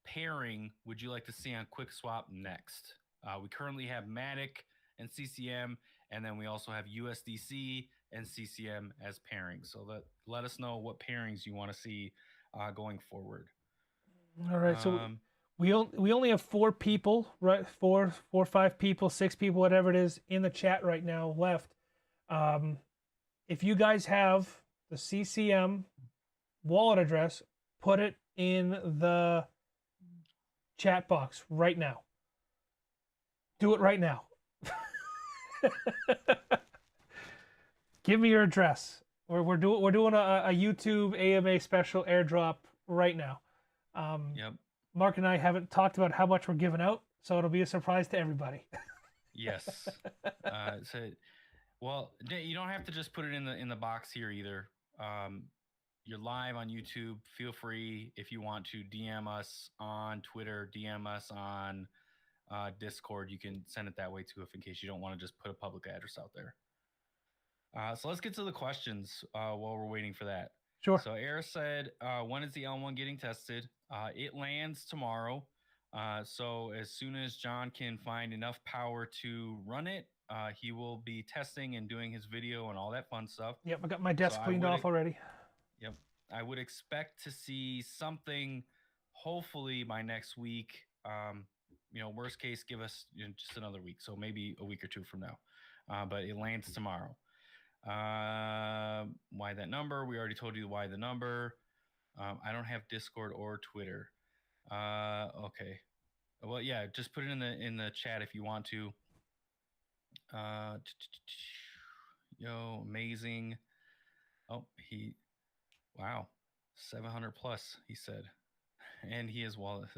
pairing would you like to see on QuickSwap next? We currently have MATIC and CCM, and then we also have USDC and CCM as pairings. So let us know what pairings you want to see going forward. All right. So we only have 4 people, right? 4, 5 people, 6 people, whatever it is, in the chat right now left. If you guys have the CCM wallet address, put it in the chat box right now. Do it right now. Give me your address. We're doing a YouTube AMA special airdrop right now. Yep. Mark and I haven't talked about how much we're giving out, so it'll be a surprise to everybody. Yes. So, well, you don't have to just put it in the box here either. You're live on YouTube. Feel free, if you want to, DM us on Twitter, DM us on Discord. You can send it that way too, if in case you don't want to just put a public address out there. So let's get to the questions while we're waiting for that. Sure. So Era said, when is the L1 getting tested? It lands tomorrow. So as soon as John can find enough power to run it, he will be testing and doing his video and all that fun stuff. Yep, I got my desk cleaned off already. Yep. I would expect to see something hopefully by next week. Worst case, give us just another week. So maybe a week or two from now. But it lands tomorrow. Why that number? We already told you why the number. I don't have Discord or Twitter. Okay. Well, yeah, just put it in the chat if you want to. Yo, amazing. Oh, wow, 700 plus, he said, and he is wallet.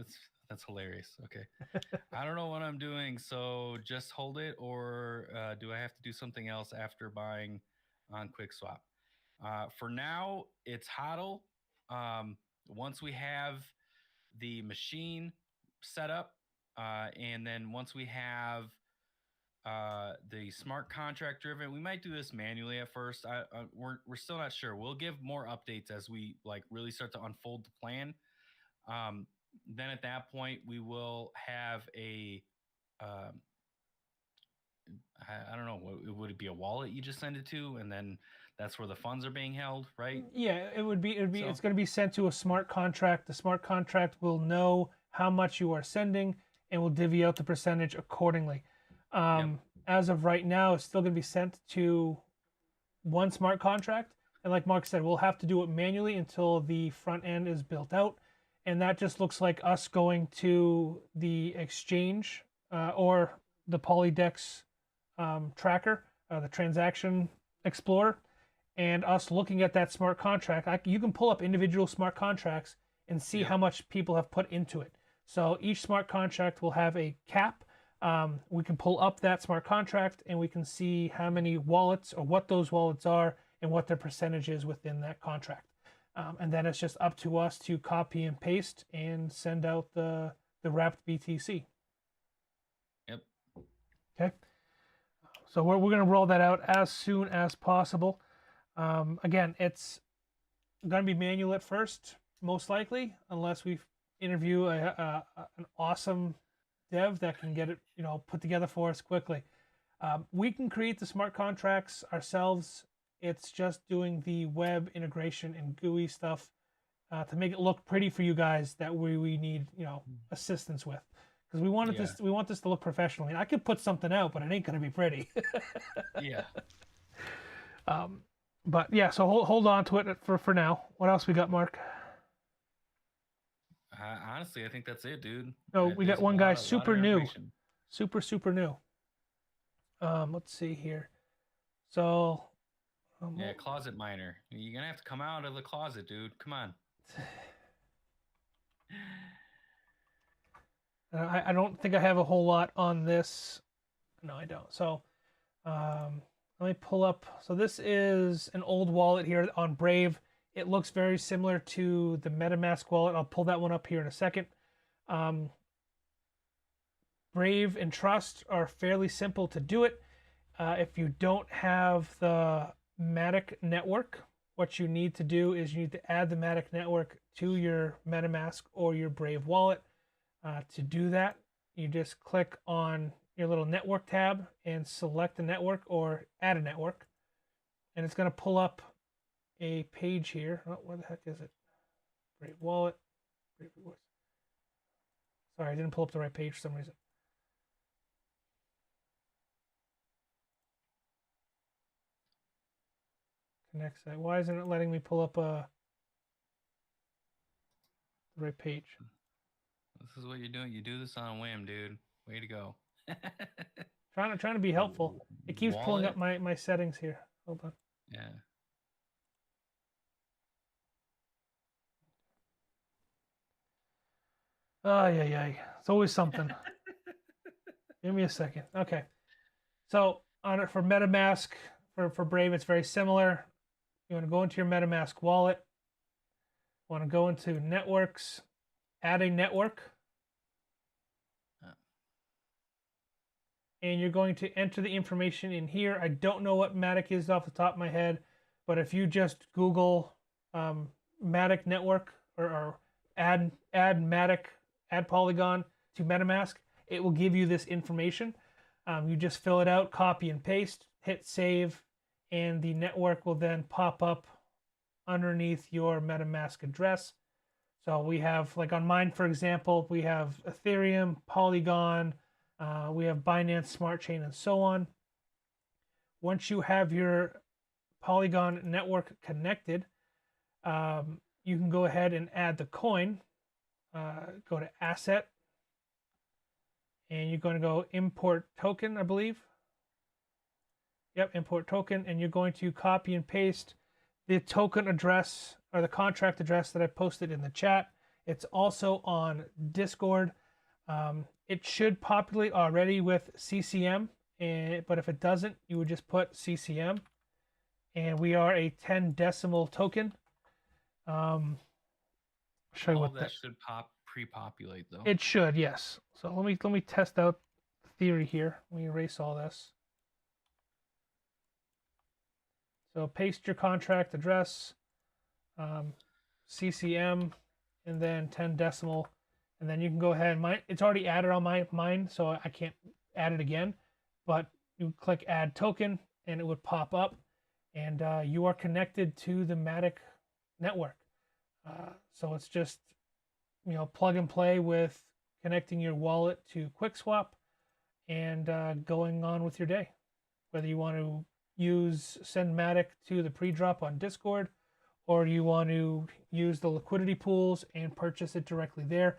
That's hilarious. Okay. I don't know what I'm doing, so just hold it, or do I have to do something else after buying on QuickSwap? For now, it's HODL. Once we have the machine set up, and then once we have the smart contract driven, we might do this manually at first. We're still not sure. We'll give more updates as we really start to unfold the plan. Then at that point, we will have a I don't know, would it be a wallet you just send it to, and then that's where the funds are being held, right? Yeah, it would be. So, it's going to be sent to a smart contract. The smart contract will know how much you are sending and will divvy out the percentage accordingly. As of right now, it's still going to be sent to one smart contract, and like Mark said, we'll have to do it manually until the front end is built out, and that just looks like us going to the exchange or the Polydex tracker, the transaction explorer, and us looking at that smart contract. You can pull up individual smart contracts and see how much people have put into it. So each smart contract will have a cap. We can pull up that smart contract and we can see how many wallets or what those wallets are and what their percentage is within that contract. And then it's just up to us to copy and paste and send out the wrapped BTC. Yep. Okay. So we're going to roll that out as soon as possible. Again, it's going to be manual at first, most likely, unless we interview an awesome dev that can get it, put together for us quickly. We can create the smart contracts ourselves. It's just doing the web integration and GUI stuff to make it look pretty for you guys that we need, assistance with. Because we want this to look professional. I mean, I could put something out, but it ain't going to be pretty. Yeah. But yeah, so hold on to it for now. What else we got, Mark? Honestly, I think that's it, dude. No, we got one guy super new. Super new. Let's see here. So yeah, closet miner. You're gonna have to come out of the closet, dude. Come on. I don't think I have a whole lot on this. No, I don't. So let me pull up. So this is an old wallet here on Brave. It looks very similar to the MetaMask wallet. I'll pull that one up here in a second. Brave and Trust are fairly simple to do it. If you don't have the MATIC network, what you need to do is you need to add the MATIC network to your MetaMask or your Brave wallet. To do that, you just click on your little network tab and select a network or add a network. And it's going to pull up a page here. Oh, where the heck is it? Brave wallet. Brave wallet. Sorry, I didn't pull up the right page for some reason. Connect site. Why isn't it letting me pull up the right page? This is what you're doing. You do this on a whim, dude. Way to go. Trying to be helpful. It keeps pulling up Wallet? my settings here. Hold on. Yeah. Oh, yeah. It's always something. Give me a second. Okay. So on it for MetaMask, for Brave, it's very similar. You want to go into your MetaMask wallet. Want to go into networks, add a network. And you're going to enter the information in here. I don't know what MATIC is off the top of my head, but if you just Google MATIC network or add MATIC, add polygon to MetaMask, it will give you this information. You just fill it out, copy and paste, hit save, and the network will then pop up underneath your MetaMask address. So we have, like on mine, for example, we have Ethereum, Polygon, we have Binance Smart Chain, and so on. Once you have your Polygon network connected, you can go ahead and add the coin. Go to Asset, and you're going to go Import Token, I believe. Yep, Import Token, and you're going to copy and paste the token address or the contract address that I posted in the chat. It's also on Discord. It should populate already with CCM, but if it doesn't, you would just put CCM. And we are a 10 decimal token. Show you All what of that should pre-populate though. it should, yes. So let me test out the theory here. Let me erase all this. So paste your contract address, CCM, and then 10 decimal, and then you can go ahead. It's already added on mine, so I can't add it again. But you click Add Token, and it would pop up, and you are connected to the MATIC network. So it's just plug and play with connecting your wallet to QuickSwap and going on with your day. Whether you want to send MATIC to the pre-drop on Discord, or you want to use the liquidity pools and purchase it directly there.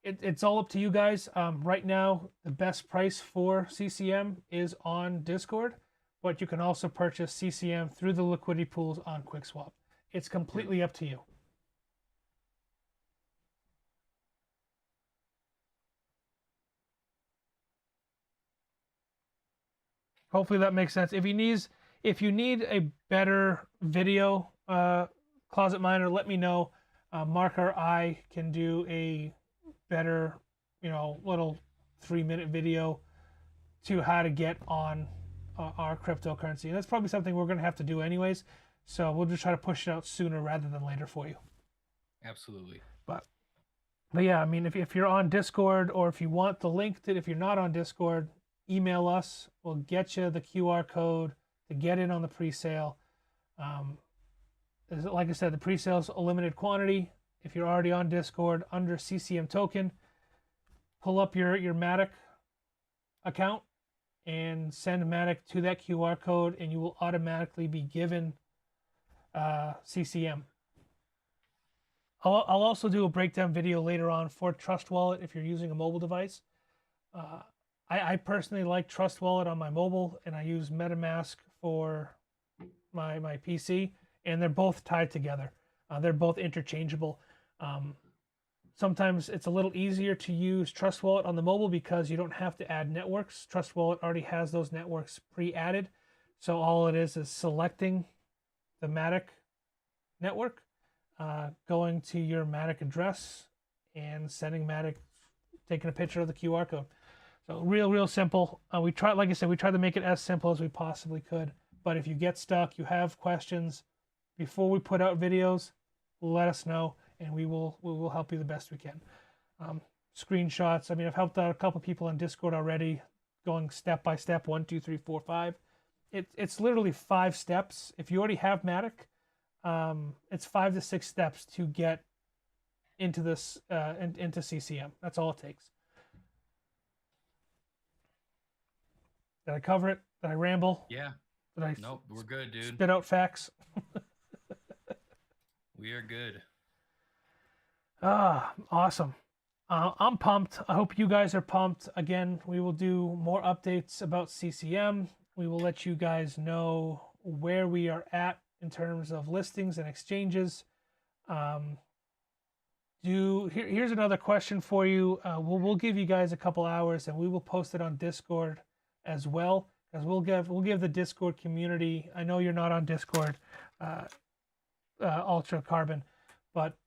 It's all up to you guys. Right now, the best price for CCM is on Discord, but you can also purchase CCM through the liquidity pools on QuickSwap. It's completely up to you. Hopefully that makes sense. If you need a better video closet miner, let me know. Mark or I can do a better, little 3-minute video to how to get on our cryptocurrency. And that's probably something we're going to have to do anyways. So we'll just try to push it out sooner rather than later for you. Absolutely. But yeah, I mean, if you're on Discord, or if you want the link if you're not on Discord, email us. We'll get you the QR code to get in on the pre-sale. Like I said, the pre-sale is a limited quantity. If you're already on Discord under CCM token, pull up your MATIC account and send MATIC to that QR code, and you will automatically be given CCM. I'll also do a breakdown video later on for Trust Wallet if you're using a mobile device. I personally like Trust Wallet on my mobile, and I use MetaMask for my PC, and they're both tied together. They're both interchangeable. Sometimes it's a little easier to use Trust Wallet on the mobile because you don't have to add networks. Trust Wallet already has those networks pre-added. So all it is selecting the MATIC network, going to your MATIC address, and sending MATIC, taking a picture of the QR code. So real simple. Like I said, we tried to make it as simple as we possibly could. But if you get stuck, you have questions, before we put out videos, let us know, and we will help you the best we can. Screenshots. I mean, I've helped out a couple people on Discord already, going step by step, 1, 2, 3, 4, 5. It's literally 5 steps. If you already have MATIC, it's 5 to 6 steps to get into this into CCM. That's all it takes. Did I cover it? Did I ramble? Yeah. Did I Nope. We're good, dude. spit out facts? We are good. Awesome. I'm pumped. I hope you guys are pumped. Again, we will do more updates about CCM. We will let you guys know where we are at in terms of listings and exchanges. Here's another question for you. We'll give you guys a couple hours, and we will post it on Discord as well, because we'll give the Discord community. I know you're not on Discord, Ultra Carbon, but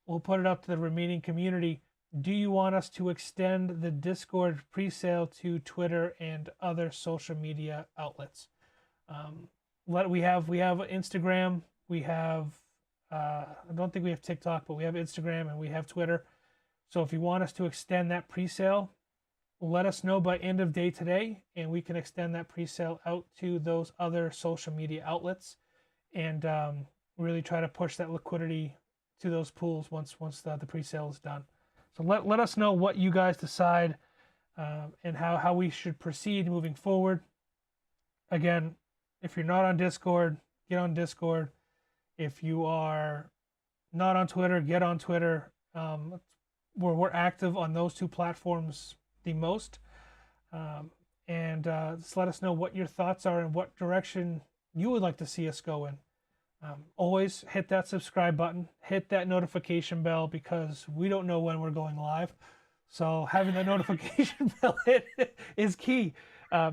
we'll put it up to the remaining community. Do you want us to extend the Discord presale to Twitter and other social media outlets? We have Instagram. We have I don't think we have TikTok, but we have Instagram and we have Twitter. So if you want us to extend that presale, let us know by end of day today, and we can extend that presale out to those other social media outlets, and really try to push that liquidity to those pools once the presale is done. So let us know what you guys decide, and how we should proceed moving forward. Again, if you're not on Discord, get on Discord. If you are not on Twitter, get on Twitter. We're active on those two platforms the most. And just let us know what your thoughts are and what direction you would like to see us go in. Always hit that subscribe button, hit that notification bell, because we don't know when we're going live. So having that notification bell hit is key.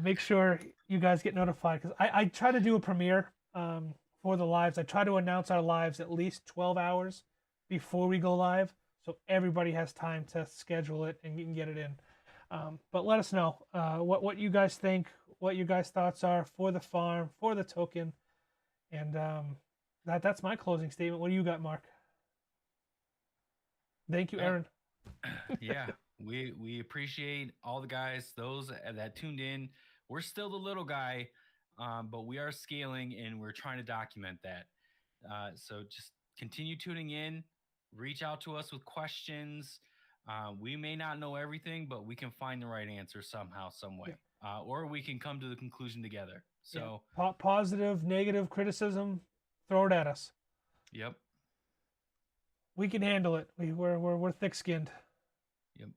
Make sure you guys get notified, because I try to do a premiere for the lives. I try to announce our lives at least 12 hours before we go live, so everybody has time to schedule it and you can get it in. But let us know what you guys think, what your guys' thoughts are for the farm, for the token, and that's my closing statement. What do you got, Mark? Thank you, Aaron. Yeah, we appreciate all the guys, those that tuned in. We're still the little guy, but we are scaling and we're trying to document that. So just continue tuning in. Reach out to us with questions. We may not know everything, but we can find the right answer somehow, some way, or we can come to the conclusion together. So positive, negative criticism, throw it at us. Yep. We can handle it. We're thick-skinned. Yep.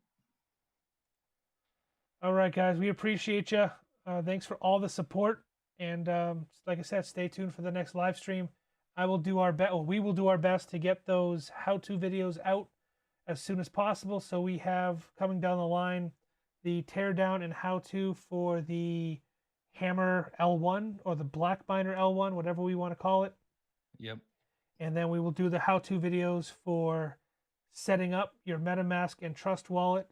All right, guys. We appreciate you. Thanks for all the support. And like I said, stay tuned for the next live stream. We will do our best to get those how-to videos out as soon as possible. So we have coming down the line the teardown and how-to for the Hammer L1 or the Black Miner L1, whatever we want to call it. Yep. And then we will do the how-to videos for setting up your MetaMask and Trust wallet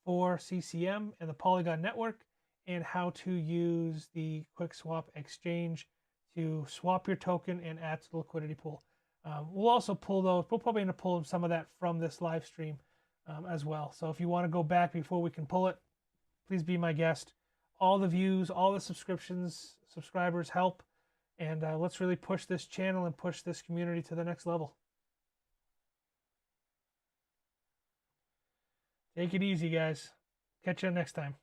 for CCM and the Polygon network, and how to use the QuickSwap exchange to swap your token and add to the liquidity pool. We'll also pull those. We'll probably end up pulling some of that from this live stream as well. So if you want to go back before we can pull it, please be my guest. All the views, all the subscribers help. And let's really push this channel and push this community to the next level. Take it easy, guys. Catch you next time.